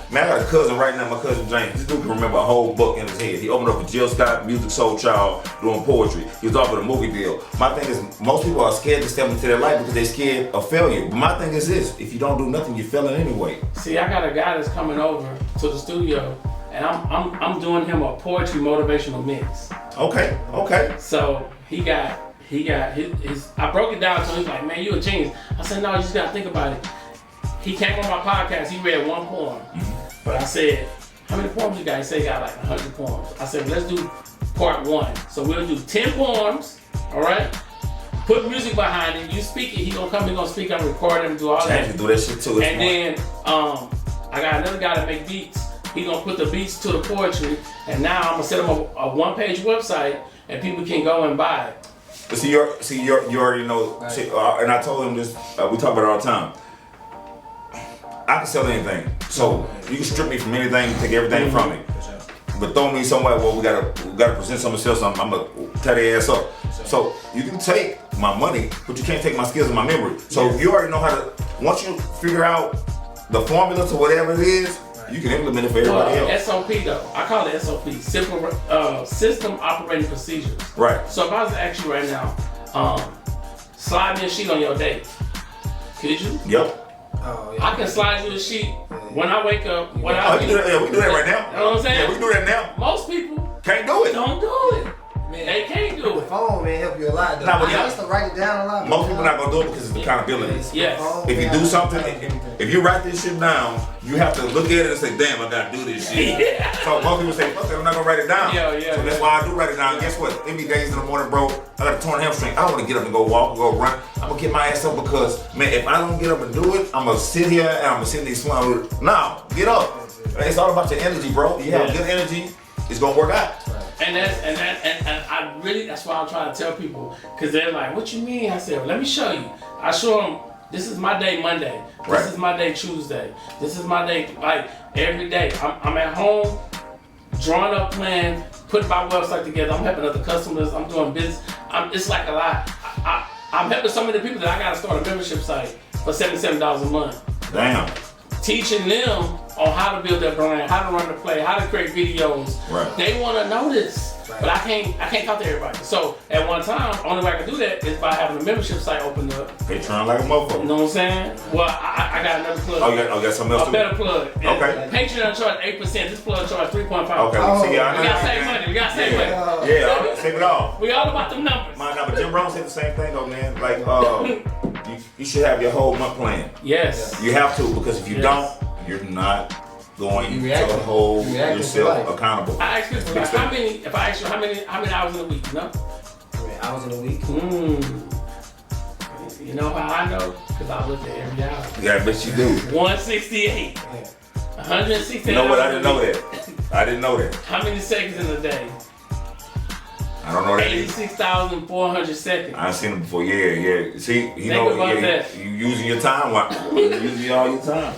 Man, I got a cousin right now, my cousin James. This dude can remember a whole book in his head. He opened up a Jill Scott Music Soul Child doing poetry. He was offered a movie deal. My thing is, most people are scared to step into their life because they're scared of failure. But my thing is this: if you don't do nothing, you're failing anyway. See, I got a guy that's coming over to the studio, and I'm doing him a poetry motivational mix. Okay. So he got his. I broke it down to him. He's like, man, you a genius. I said, no, you just gotta think about it. He came on my podcast. He read one poem, but I said, how many poems you got? He said he got like 100 poems. I said, let's do part 1. So we'll do 10 poems. All right. Put music behind it. You speak it. He gonna speak. I'm recording him. Do all James that. can do that shit too. And then I got another guy that make beats. He gonna put the beats to the poetry, and now I'm gonna set him a one-page website, and people can go and buy it. But you already know. Right. See, and I told him this. We talk about it all the time. I can sell anything, so you can strip me from anything, take everything from me. But throw me somewhere where we gotta present something, sell something. I'm gonna tie their ass up. So you can take my money, but you can't take my skills and my memory. So you already know how to. Once you figure out the formula to whatever it is, you can implement it for everybody else. SOP though, I call it SOP, system operating procedures. Right. So if I was to ask you right now, slide me a sheet on your day, could you? Yep. Oh, yeah. I can slide you a sheet when I wake up. Oh, we can do that right now. You know what I'm saying? Yeah, we can do that now. Most people Can't do it. don't do it. Man, they can't do the it. phone, man, help you a lot. Though. Nah, but I used to write it down a lot. Most people not gonna do it because it's accountability. Yes. If you do something, if you write this shit down, you have to look at it and say, damn, I gotta do this shit. Yeah. So most people say, fuck it, I'm not gonna write it down. Yeah. So that's why I do write it down. Guess what? Every days in the morning, bro, I got a torn hamstring. I don't wanna get up and go walk or go run. I'm gonna get my ass up because, man, if I don't get up and do it, I'm gonna sit here and I'm gonna sit there smiling. No, get up. It's all about your energy, bro. You have good energy, it's gonna work out. And I really, that's why I'm trying to tell people, because they're like, what you mean? I said, well, let me show you. I show them, this is my day Monday. This is my day Tuesday. This is my day, like, every day. I'm at home, drawing up plans, putting my website together. I'm helping other customers. I'm doing business. It's like a lot. I'm helping so many people that I got to start a membership site for $77 a month. Damn. Teaching them on how to build their brand, how to run the play, how to create videos. Right. They want to know this, but I can't talk to everybody. So at one time, only way I can do that is by having a membership site opened up. They trying like a motherfucker. You know what I'm saying? Well, I got another plug. Oh, you got something else a better plug. Okay. Patreon charge 8%. This plug charge 3.5%. Okay. See, I know We gotta save money. We gotta save money. Yeah, save it all. We all about them numbers. But Jim Brown said the same thing though, man. Like, you should have your whole month plan. Yes. You have to, because if you don't, you're not going to hold yourself accountable. I ask people, like, if I ask you how many hours in a week, you know? How many hours in a week? You know how I know? Because I look at every hour. Yeah, I bet you do. 168. 168. You know what? I didn't know that. I didn't know that. How many seconds in a day? I don't know that. 86,400 seconds. I've seen it before. Yeah. See, you Think about that. You using your time. You're using all your time.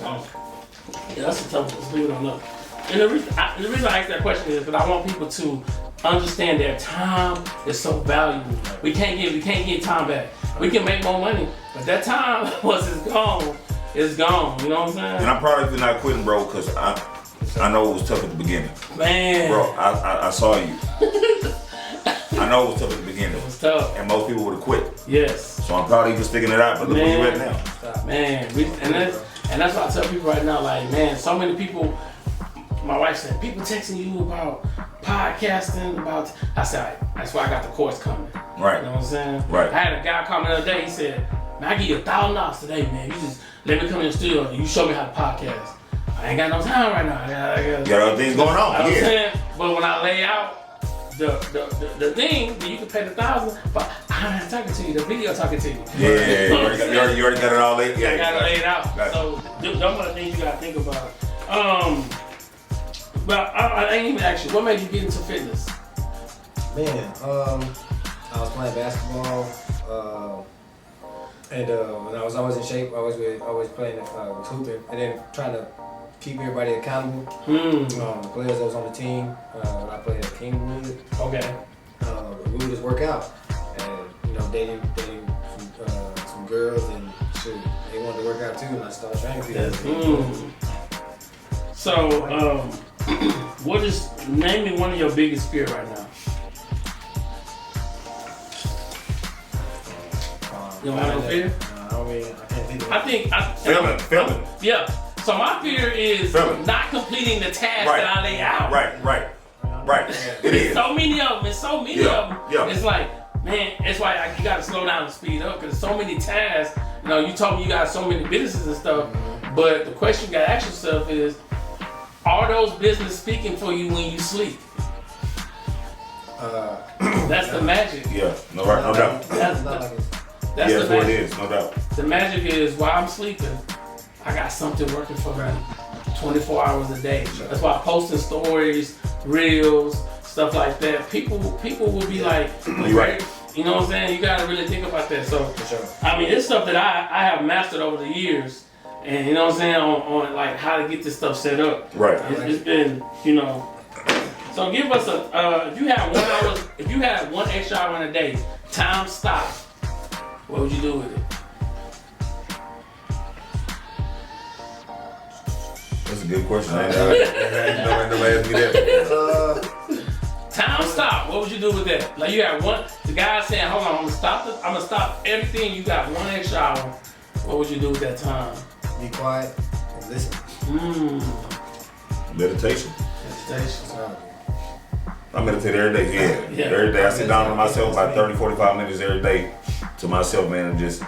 Yeah, that's a tough one. Believe it or not. And the reason I ask that question is because I want people to understand their time is so valuable. We can't get time back. We can make more money, but that time once it's gone, it's gone. You know what I'm saying? And I'm proud of you not quitting, bro, because I know it was tough at the beginning. Man, bro, I saw you. I know it was tough at the beginning. It was tough. And most people would have quit. Yes. So I'm proud of you for sticking it out, but look where you're at now. Man, and that's why I tell people right now, like, man, so many people, my wife said, people texting you about podcasting, I said, that's why I got the course coming. Right. You know what I'm saying? Right. I had a guy call me the other day, he said, man, I give you $1,000 today, man. You just let me come in the studio and you show me how to podcast. I ain't got no time right now. You got other things going on. I'm saying, but when I lay out the thing, then you can pay the $1,000, but I'm not talking to you, the video talking to you. Yeah, you already got it all laid. Yeah, I got it laid out. So those are the things you gotta think about. But I ain't even ask you, what made you get into fitness? Man, I was playing basketball, and when I was always in shape, always playing, was hooping, and then trying to keep everybody accountable. The players that was on the team, when I played at Kingwood. Okay. We would just work out, and dating some girls, and shoot, they wanted to work out too, and I started training people. So, name me one of your biggest fears right now. You don't have no fear? I can't think of it. Feeling. Yeah. So my fear is not completing the task that I lay out. Right. It is. So many of them. It's so many of them. Yeah. It's like, man, it's why you gotta slow down and speed up because so many tasks. You told me you got so many businesses and stuff, but the question you gotta ask yourself is, are those businesses speaking for you when you sleep? That's the magic. Yeah, no doubt. That's Yes, the magic. it is, no doubt. The magic is while I'm sleeping, I got something working for me 24 hours a day. That's why posting stories, reels, stuff like that. People will be like, you're right. You know what I'm saying? You gotta really think about that. So, For sure. I mean, it's stuff that I have mastered over the years, and you know what I'm saying on like how to get this stuff set up. Right. It's been, So give us if you had 1 extra hour in a day, time stop. What would you do with it? That's a good question. I nobody asked me that. Time stop. What would you do with that? Like you had the guy saying, hold on, I'm gonna stop everything. You got 1 extra hour. What would you do with that time? Be quiet and listen. Meditation. I meditate every day, yeah. Every day I sit down to myself about 30, 45 minutes every day to myself, man, and just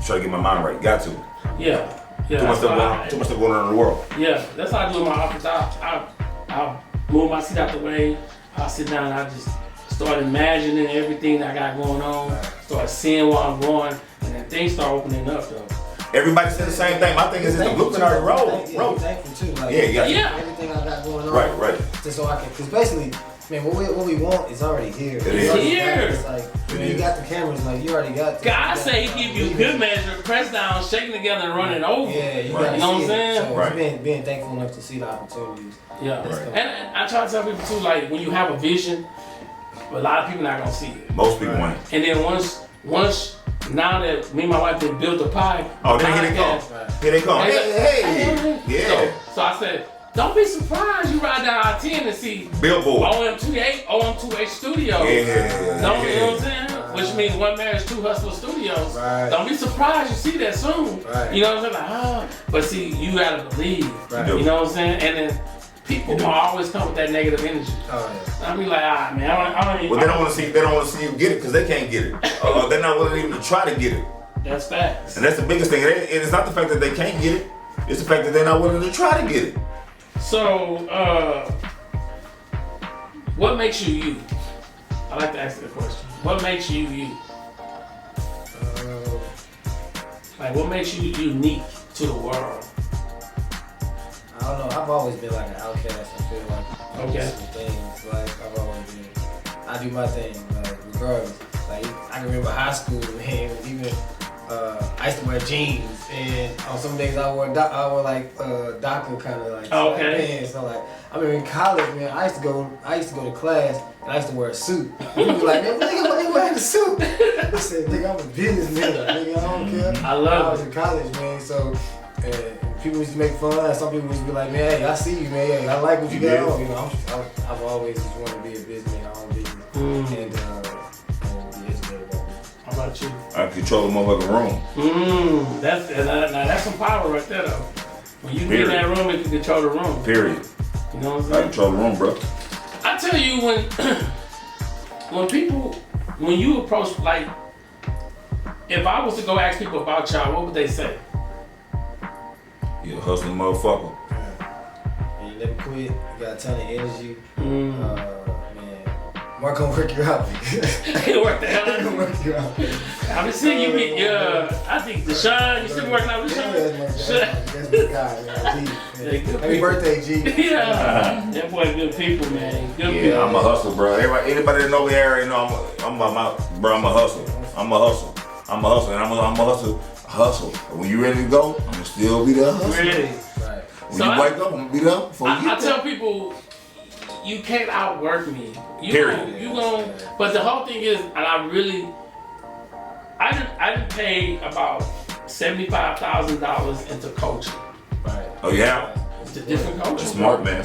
try to get my mind right. Got to. Yeah. Too much stuff going on in the world. Yeah, that's how I do in my office. I move my seat out the way. I sit down and I just start imagining everything I got going on. Start seeing where I'm going, and then things start opening up though. Everybody said the same thing. My thing is the blueprint already rolled. Thankful too. Like, everything I got going on. Right. Just so I can, because basically, man, what we want is already here. It is here. It's like, when you got the cameras, like, you already got God say He give you good measure, press down, shaking together, and running over. Yeah, you know what I'm saying? So being thankful enough to see the opportunities. Yeah, and I try to tell people too, like, when you have a vision, a lot of people not gonna see it. Most people ain't. And then once now that me and my wife did build the pie. Oh, then here they come. Here they come. Hey. Yeah. So I said, don't be surprised you ride down I-10 and see Billboard. OM2H Studios. Yeah. You know what I'm saying? Which means One Marriage, Two Hustler Studios. Right. Don't be surprised you see that soon. Right. You know what I'm saying? But see, you gotta believe. Right. You know what I'm saying? And then people always come with that negative energy. Oh yeah. I be like, man, I don't even. Well, they don't want to see you get it because they can't get it. They're not willing even to try to get it. That's facts. And that's the biggest thing. It's not the fact that they can't get it. It's the fact that they're not willing to try to get it. So, what makes you you? I like to ask that question. What makes you you? Like, what makes you unique to the world? I don't know. I've always been like an outcast. I feel like some things. Like I've always been. I do my thing. Like regardless. Like I can remember high school, man. Even I used to wear jeans, and on some days I wore like Docker kind of like pants. So like I mean in college, man, I used to go to class and I used to wear a suit. People be like, man, nigga, why you wearing a suit? I said, nigga, I'm a businessman. Nigga, I don't care. I love I was in college, man. So people used to make fun. Some people used to be like, man, hey, I see you, man. Hey, I like what you got on. You know, I've always just wanted to be a businessman, I own business, and be educated about it. How about you? I control the motherfucking room. That's some power right there, though. When you get in that room, you can control the room. Period. You know what I'm I saying? control the room, bro. I tell you, when you approach, like, if I was to go ask people about y'all, what would they say? You a hustling motherfucker. And you never quit. You got a ton of energy. Man, Mark gonna work you out. Work the hell out of you. Work you out. I've been seeing you be, I think Deshaun, you still working out with Deshaun? That's my guy, man. G. Happy birthday, G. Yeah. That boy good people, man. Good people. Yeah, I'm a hustler, bro. Anybody that know me already know I'm a hustle. I'm a hustle. And I'm a hustle. When you ready to go, I'm gonna still be there hustling. Really? Right. When you wake up, I'm gonna be there before you I tell people, you can't outwork me. Period. You gon' but the whole thing is, and I didn't pay about $75,000 into coaching. Right. Oh yeah? To different coaches. That's smart, man.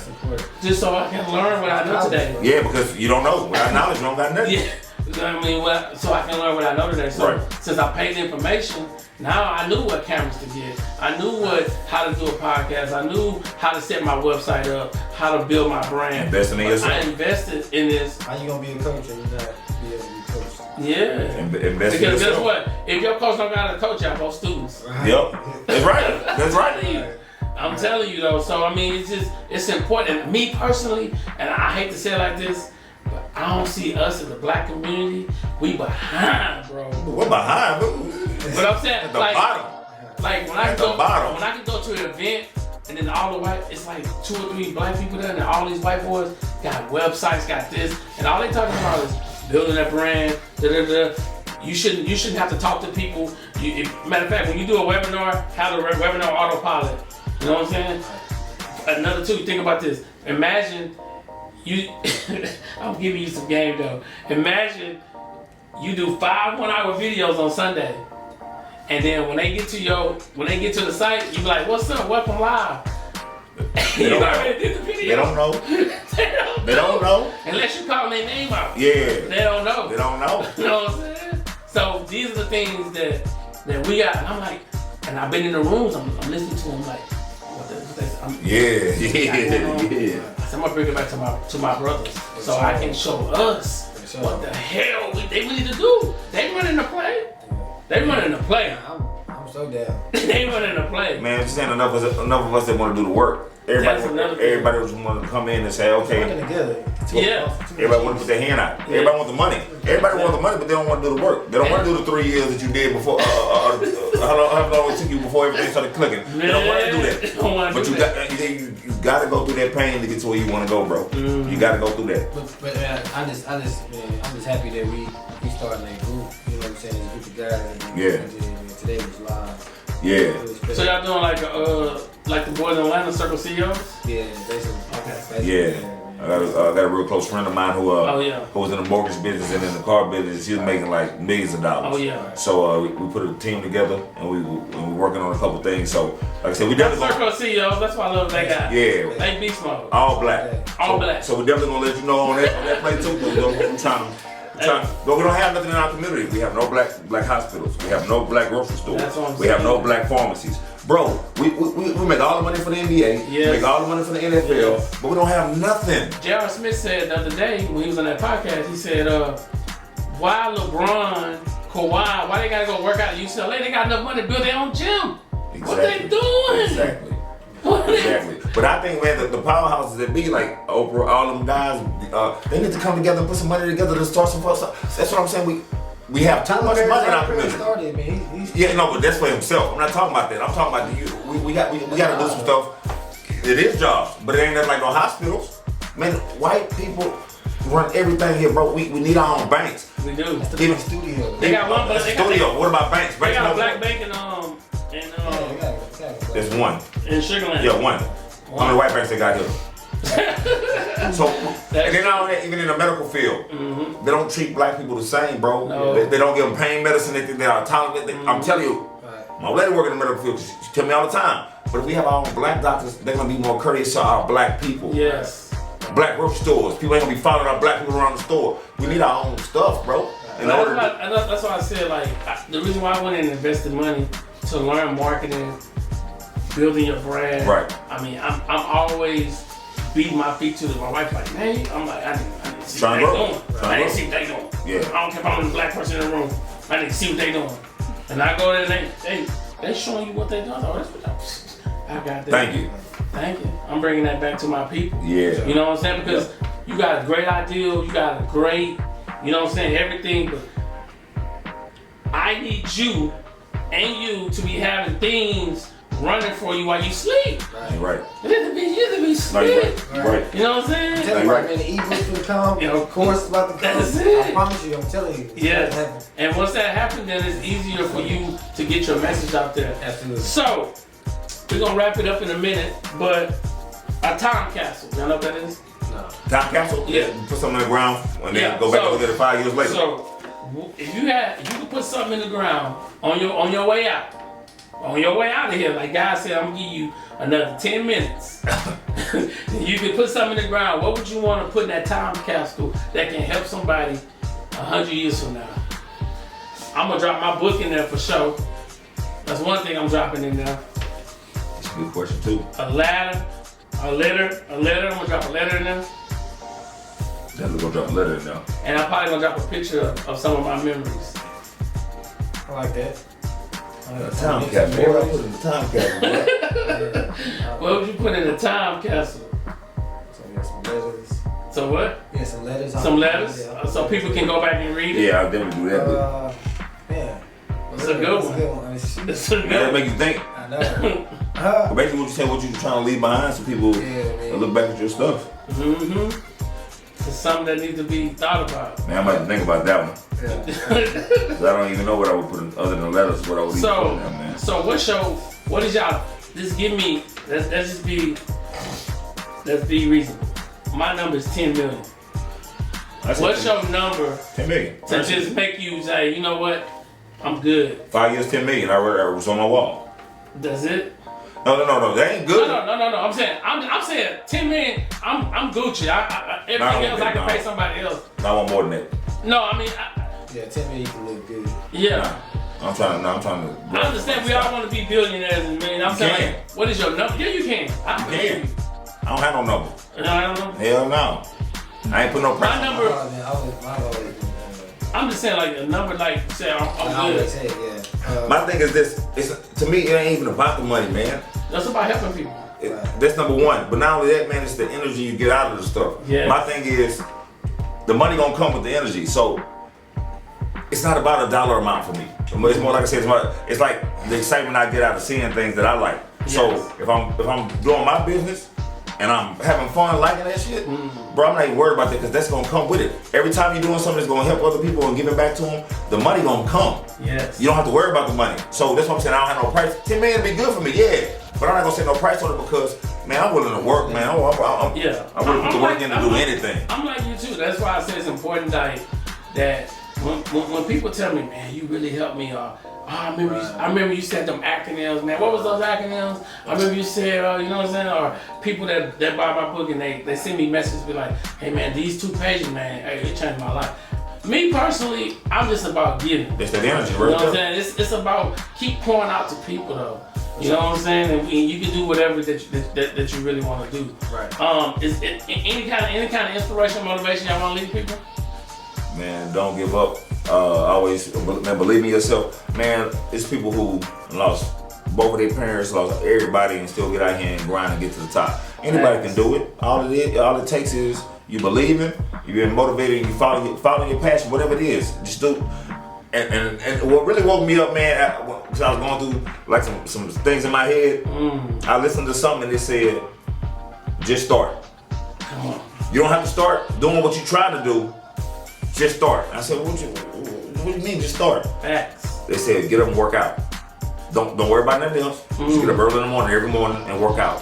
Just so I can learn what I know today. Yeah, because you don't know. Without knowledge, you don't got nothing. Yeah. You know what I mean? So I can learn what I know today. So since I paid the information, now I knew what cameras to get. I knew how to do a podcast. I knew how to set my website up, how to build my brand. Investing in yourself. I invested in this. How you gonna be a coach and you not be able to be coached? Yeah. Invest in Because yourself. guess what? If your coach don't know how to coach, y'all both students. Right. Yep. That's right. I'm telling you though. So I mean, it's important. Me personally, and I hate to say it like this, but I don't see us in the black community. We behind, bro. We're behind. But I'm saying, At the bottom. Like when I can go to an event and then all the white, it's like 2 or 3 black people there, and then all these white boys got websites, got this, and all they talking about is building a brand. You shouldn't have to talk to people. Matter of fact, when you do a webinar, have the webinar autopilot. You know what I'm saying? Another two, think about this. Imagine I'm giving you some game though. Imagine you do 5 1-hour videos on Sunday, and then when they get to the site, you be like, "What's up? Welcome live." You already did the video. They don't know. They don't know. Unless you call their name out. Yeah. They don't know. They don't know. You know what I'm saying? So these are the things that we got. And I'm like, and I've been in the rooms. I'm listening to them like, what Yeah. I said, I'm gonna bring it back to my brothers, so I can show us what the hell they need to do. They running the play. They running the play. I'm so down. They running the play. Man, just ain't enough of us that want to do the work. Everybody just want to come in and say, okay. Everybody want to put their hand out. Everybody want the money. Everybody want the money, but they don't want to do the work. They don't want to do the 3 years that you did before. How long it took you before everything started clicking? They don't want to do that. But you got to go through that pain to get to where you want to go, bro. Mm-hmm. You got to go through that. But I'm just happy that we started a group. You know what I'm saying? A group of guys. And today was live. Yeah. So y'all doing like the boys in Atlanta Circle CEOs? Yeah, basically. Okay. Yeah. I got a real close friend of mine who was in the mortgage business and in the car business. He was making like millions of dollars. Oh yeah. So we put a team together and we working on a couple things. So like I said, we definitely Circle CEOs. That's why I love that guy. Yeah. They beast mode. All black. All black. So we definitely gonna let you know on that play too. But we don't have nothing in our community. We have no black hospitals. We have no black grocery stores. We have no black pharmacies. Bro, we make all the money for the NBA. Yes. We make all the money for the NFL, but we don't have nothing. J.R. Smith said the other day when he was on that podcast, he said, why LeBron, Kawhi, why they gotta go work out at UCLA? They got enough money to build their own gym. Exactly. What they doing? Exactly. Exactly. But I think, man, the powerhouses that be like Oprah, all them guys, they need to come together and put some money together to start some stuff. That's what I'm saying. We have too much money in our community. Yeah, no, but that's for himself. I'm not talking about that. I'm talking about you. We got to do some stuff. It is jobs, but it ain't nothing like no hospitals. Man, white people run everything here, bro. We need our own banks. We do. Even studio. They got one, but studio. What about banks? They got a black bank and there's one. In Sugarland. Yeah, one. How many white banks they got here? So, and then not even in the medical field, they don't treat black people the same, bro. No. They don't give them pain medicine. They think they are talented. I'm telling you, my lady working in the medical field, she tell me all the time. But if we have our own black doctors, they're gonna be more courteous to our black people. Yes. Black grocery stores. People ain't gonna be following our black people around the store. We need our own stuff, bro. That's why I said, like, the reason why I went and invested money to learn marketing, building your brand. Right. I mean, I'm always beating my feet to my wife like, man, I'm like, I didn't see what they doing. I didn't see what they doing. Yeah. I don't care if I'm the black person in the room. I didn't see what they doing. And I go there and they showing you what they doing. Oh, that's what I got that. Thank you. I'm bringing that back to my people. Yeah. You know what I'm saying? Because you got a great ideal, you got a great, you know what I'm saying, everything, but I need you and you to be having things running for you while you sleep. Right. You have to be sleep. Right. You know what I'm saying? Tell you right, man, the e-books will come, the course about to come. That's it. I promise you, I'm telling you. Yeah. And once that happens, then it's easier for you to get your message out there. Absolutely. So, we're going to wrap it up in a minute, but a time capsule. Y'all know what that is? No. Time capsule? Yeah. Put something in the ground and then go back and look at it 5 years later. So, if you could put something in the ground on your way out. On your way out of here, like God said, I'm gonna give you another 10 minutes. You could put something in the ground. What would you want to put in that time capsule that can help somebody 100 years from now? I'm gonna drop my book in there for sure. That's one thing I'm dropping in there. That's a good question too. A letter. I'm gonna drop a letter in there. Definitely gonna drop a letter in there. And I'm probably gonna drop a picture of some of my memories. I like that. Time capsule. What would I put in the time capsule? What would you put in the time capsule? So we have some letters. So what? Yeah, some letters. Some letters? So people can go back and read it? Yeah, I'll definitely do that. Yeah. It's a good one. It's a good one. That make you think. I know. But basically what you say, what you're trying to leave behind so people look back at your stuff. Mm-hmm. It's something that needs to be thought about. Man, I'm about to think about that one. I don't even know what I would put in, other than letters, what I would even put in there, man. So what is y'all, just give me, let's be reasonable. My number is 10 million. What's your number 10 million. to just make you say, you know what, I'm good? 5 years, 10 million. I was on my wall. Does it? No. That ain't good. No. I'm saying 10 million. I'm Gucci. Everything else I can pay somebody else. I want more than that. No, I mean. 10 million you can look good. Yeah. I'm trying to. I understand we all want to be billionaires and million. I'm saying, what is your number? Yeah, you can. I don't have no number. No, I don't know. Hell no. I ain't put no price. My number. I'm just saying, like a number, like say I'm good. Say, yeah. My thing is this. It's to me, it ain't even about the money, man. That's about helping people. That's number one. But not only that, man, it's the energy you get out of the stuff. Yeah. My thing is, the money gonna come with the energy. So it's not about a dollar amount for me. It's more like I said, it's like the excitement I get out of seeing things that I like. Yes. So if I'm doing my business and I'm having fun liking that shit, bro, I'm not even worried about that because that's gonna come with it. Every time you're doing something that's gonna help other people and giving back to them, the money gonna come. Yes. You don't have to worry about the money. So that's what I'm saying. I don't have no price. $10 million would be good for me, yeah. But I'm not gonna set no price on it because, man, I'm willing to work, man. I'm willing to put the work in to do anything. I'm like you too. That's why I say it's important that when people tell me, man, you really helped me, I remember you said them acronyms, man. What was those acronyms? I remember you said, you know what I'm saying? Or people that buy my book and they send me messages, be like, hey man, these 2 pages, man, hey, it changed my life. Me personally, I'm just about giving. It's that energy, right? You know what I'm saying? It's about keep pouring out to people though. You know what I'm saying? And you can do whatever that you really want to do. Right. Is it any kind of inspiration, motivation y'all want to leave people? Man, don't give up. Always, man, believe in yourself. Man, it's people who lost both of their parents, lost everybody, and still get out here and grind and get to the top. Anybody can do it. All it takes is you believing, you being motivated, and you follow your passion, whatever it is. Just do. And what really woke me up, man, because I was going through like some things in my head. I listened to something and it said, just start. Come on. You don't have to start doing what you're trying to do. Just start. I said, what do you mean just start? Facts. They said, get up and work out. Don't worry about nothing else. Just get up early in the morning, every morning, and work out.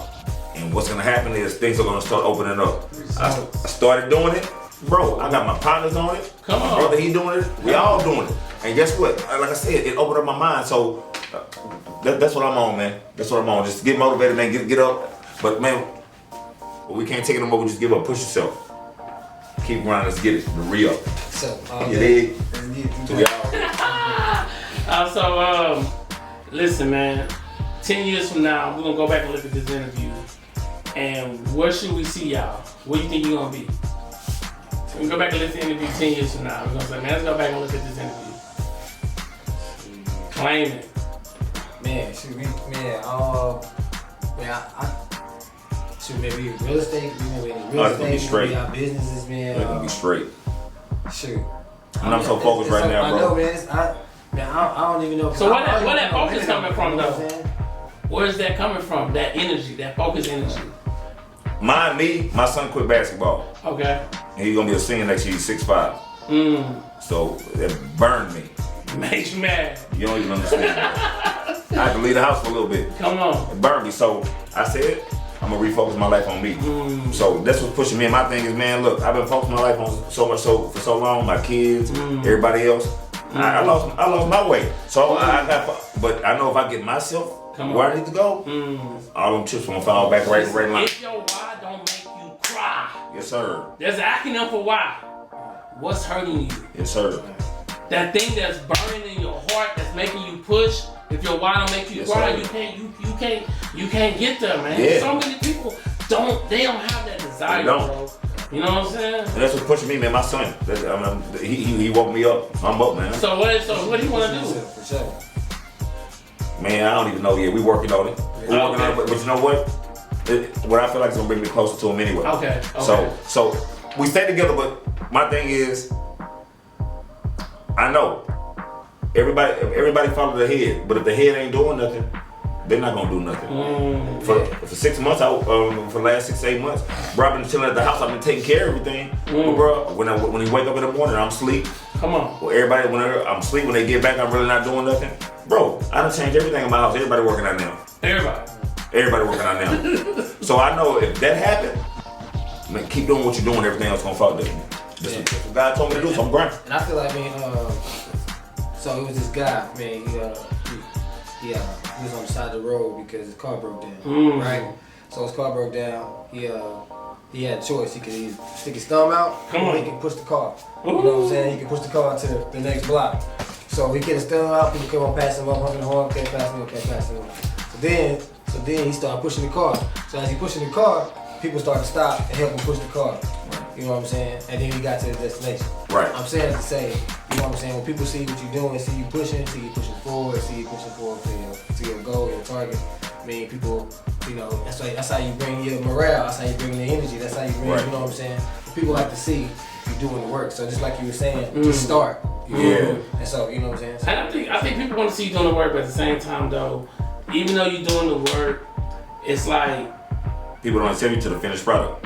And what's gonna happen is things are gonna start opening up. I started doing it. Bro, I got my partners on it. Come on. My brother, he doing it. We all doing it. And guess what? Like I said, it opened up my mind. So that's what I'm on, man. That's what I'm on. Just get motivated, man. Get up. But man, we can't take it no more. We just give up. Push yourself. Keep grinding. Let's get it. The re-up. So, you dig? So listen, man. 10 years from now, we're gonna go back and look at this interview. And where should we see y'all? Where do you think you're gonna be? So we go back and listen to the interview 10 years from now. We're gonna say, man, let's go back and look at this interview. Claim it. Man, maybe real estate, It's gonna be straight. Our businesses, man. It's gonna be straight. Shoot. And I'm so focused right now, bro. I know, man. I don't even know. So where that focus coming from, though? Where's that coming from? That energy, that focus energy. My son quit basketball. Okay. And he's gonna be a senior next year. He's 6'5". So that burned me. Makes you mad. You don't even understand. I had to leave the house for a little bit. Come on. It burned me. So I said, I'm gonna refocus my life on me. So that's what's pushing me. And my thing is, man, look, I've been focusing my life on for so long. My kids, everybody else. I lost my way. So but I know if I get myself where I need to go, all them chips gonna fall back right in line. If your why don't make you cry. Yes, sir. There's an acronym for why. What's hurting you? Yes, sir. That thing that's burning in your heart, that's making you push. If your why don't make you cry, you can't get there, man. Yeah. So many people don't have that desire, bro. You know what I'm saying? And that's what's pushing me, man. My son, he woke me up. I'm up, man. So what do you want to do? For sure. Man, I don't even know yet. We working on it. We're working on it, but you know what? What I feel like is gonna bring me closer to him anyway. Okay. So we stay together, but my thing is, I know everybody follow the head, but if the head ain't doing nothing, they're not gonna do nothing. For 6 months, for the last 6 to 8 months, bro, I've been chilling at the house. I've been taking care of everything. But bro, when he wake up in the morning, I'm asleep. Come on. Well, everybody, when I'm asleep, when they get back, I'm really not doing nothing. Bro, I done changed everything in my house. Everybody working out now. Everybody working out now. So I know if that happened, man, keep doing what you're doing. Everything else gonna fall down. That's what God told me to do, so I'm grinding. And I feel like, man, so it was this guy, man, he was on the side of the road because his car broke down, right? So his car broke down, he had a choice. He could either stick his thumb out or he could push the car. You know what I'm saying? He could push the car to the next block. So he get his thumb out, people come on pass him up, honking the horn, can't pass him up, can't pass him up. So then he started pushing the car. So as he pushing the car, people start to stop and help him push the car. You know what I'm saying? And then he got to his destination. Right. I'm saying it to say, you know what I'm saying? When people see what you're doing, see you pushing forward to your goal, your target. I mean, people, you know, that's how you bring your morale. That's how you bring the energy. That's how you bring, you know what I'm saying? People like to see you doing the work. So just like you were saying, just start. You know? And so, you know what I'm saying? So, and I think people want to see you doing the work, but at the same time, though, even though you're doing the work, it's like people don't accept you to the finished product.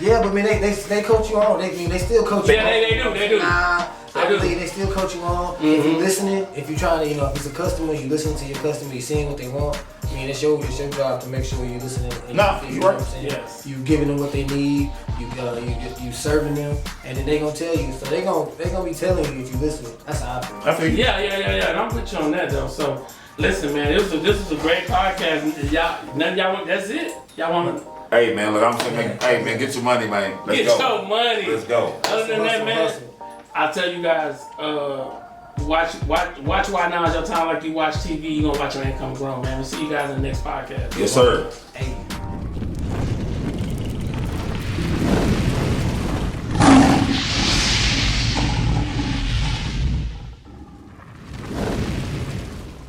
Yeah, but I mean, they coach you on. They still coach you on. Yeah, they do. I believe they still coach you on. If you're listening, if you're trying to, you know, if it's a customer, you listening to your customer, you're seeing what they want. I mean, it's your job to make sure you're listening. And no, you know what I'm saying? Yes. You giving them what they need. You serving them, and then they gonna tell you. So they gonna be telling you if you listen. That's how I feel. Yeah. And I'm with you on that though. So listen, man, this is a great podcast. Y'all want, that's it. Y'all want. Hey man, look, I'm saying, hey man, get your money, man. Let's Get go. your money. Let's go. Other than that, man, I tell you guys, watch Why Now Is Your Time like you watch TV. You gonna watch your income grow, man. We'll see you guys in the next podcast. Yes, sir. Hey.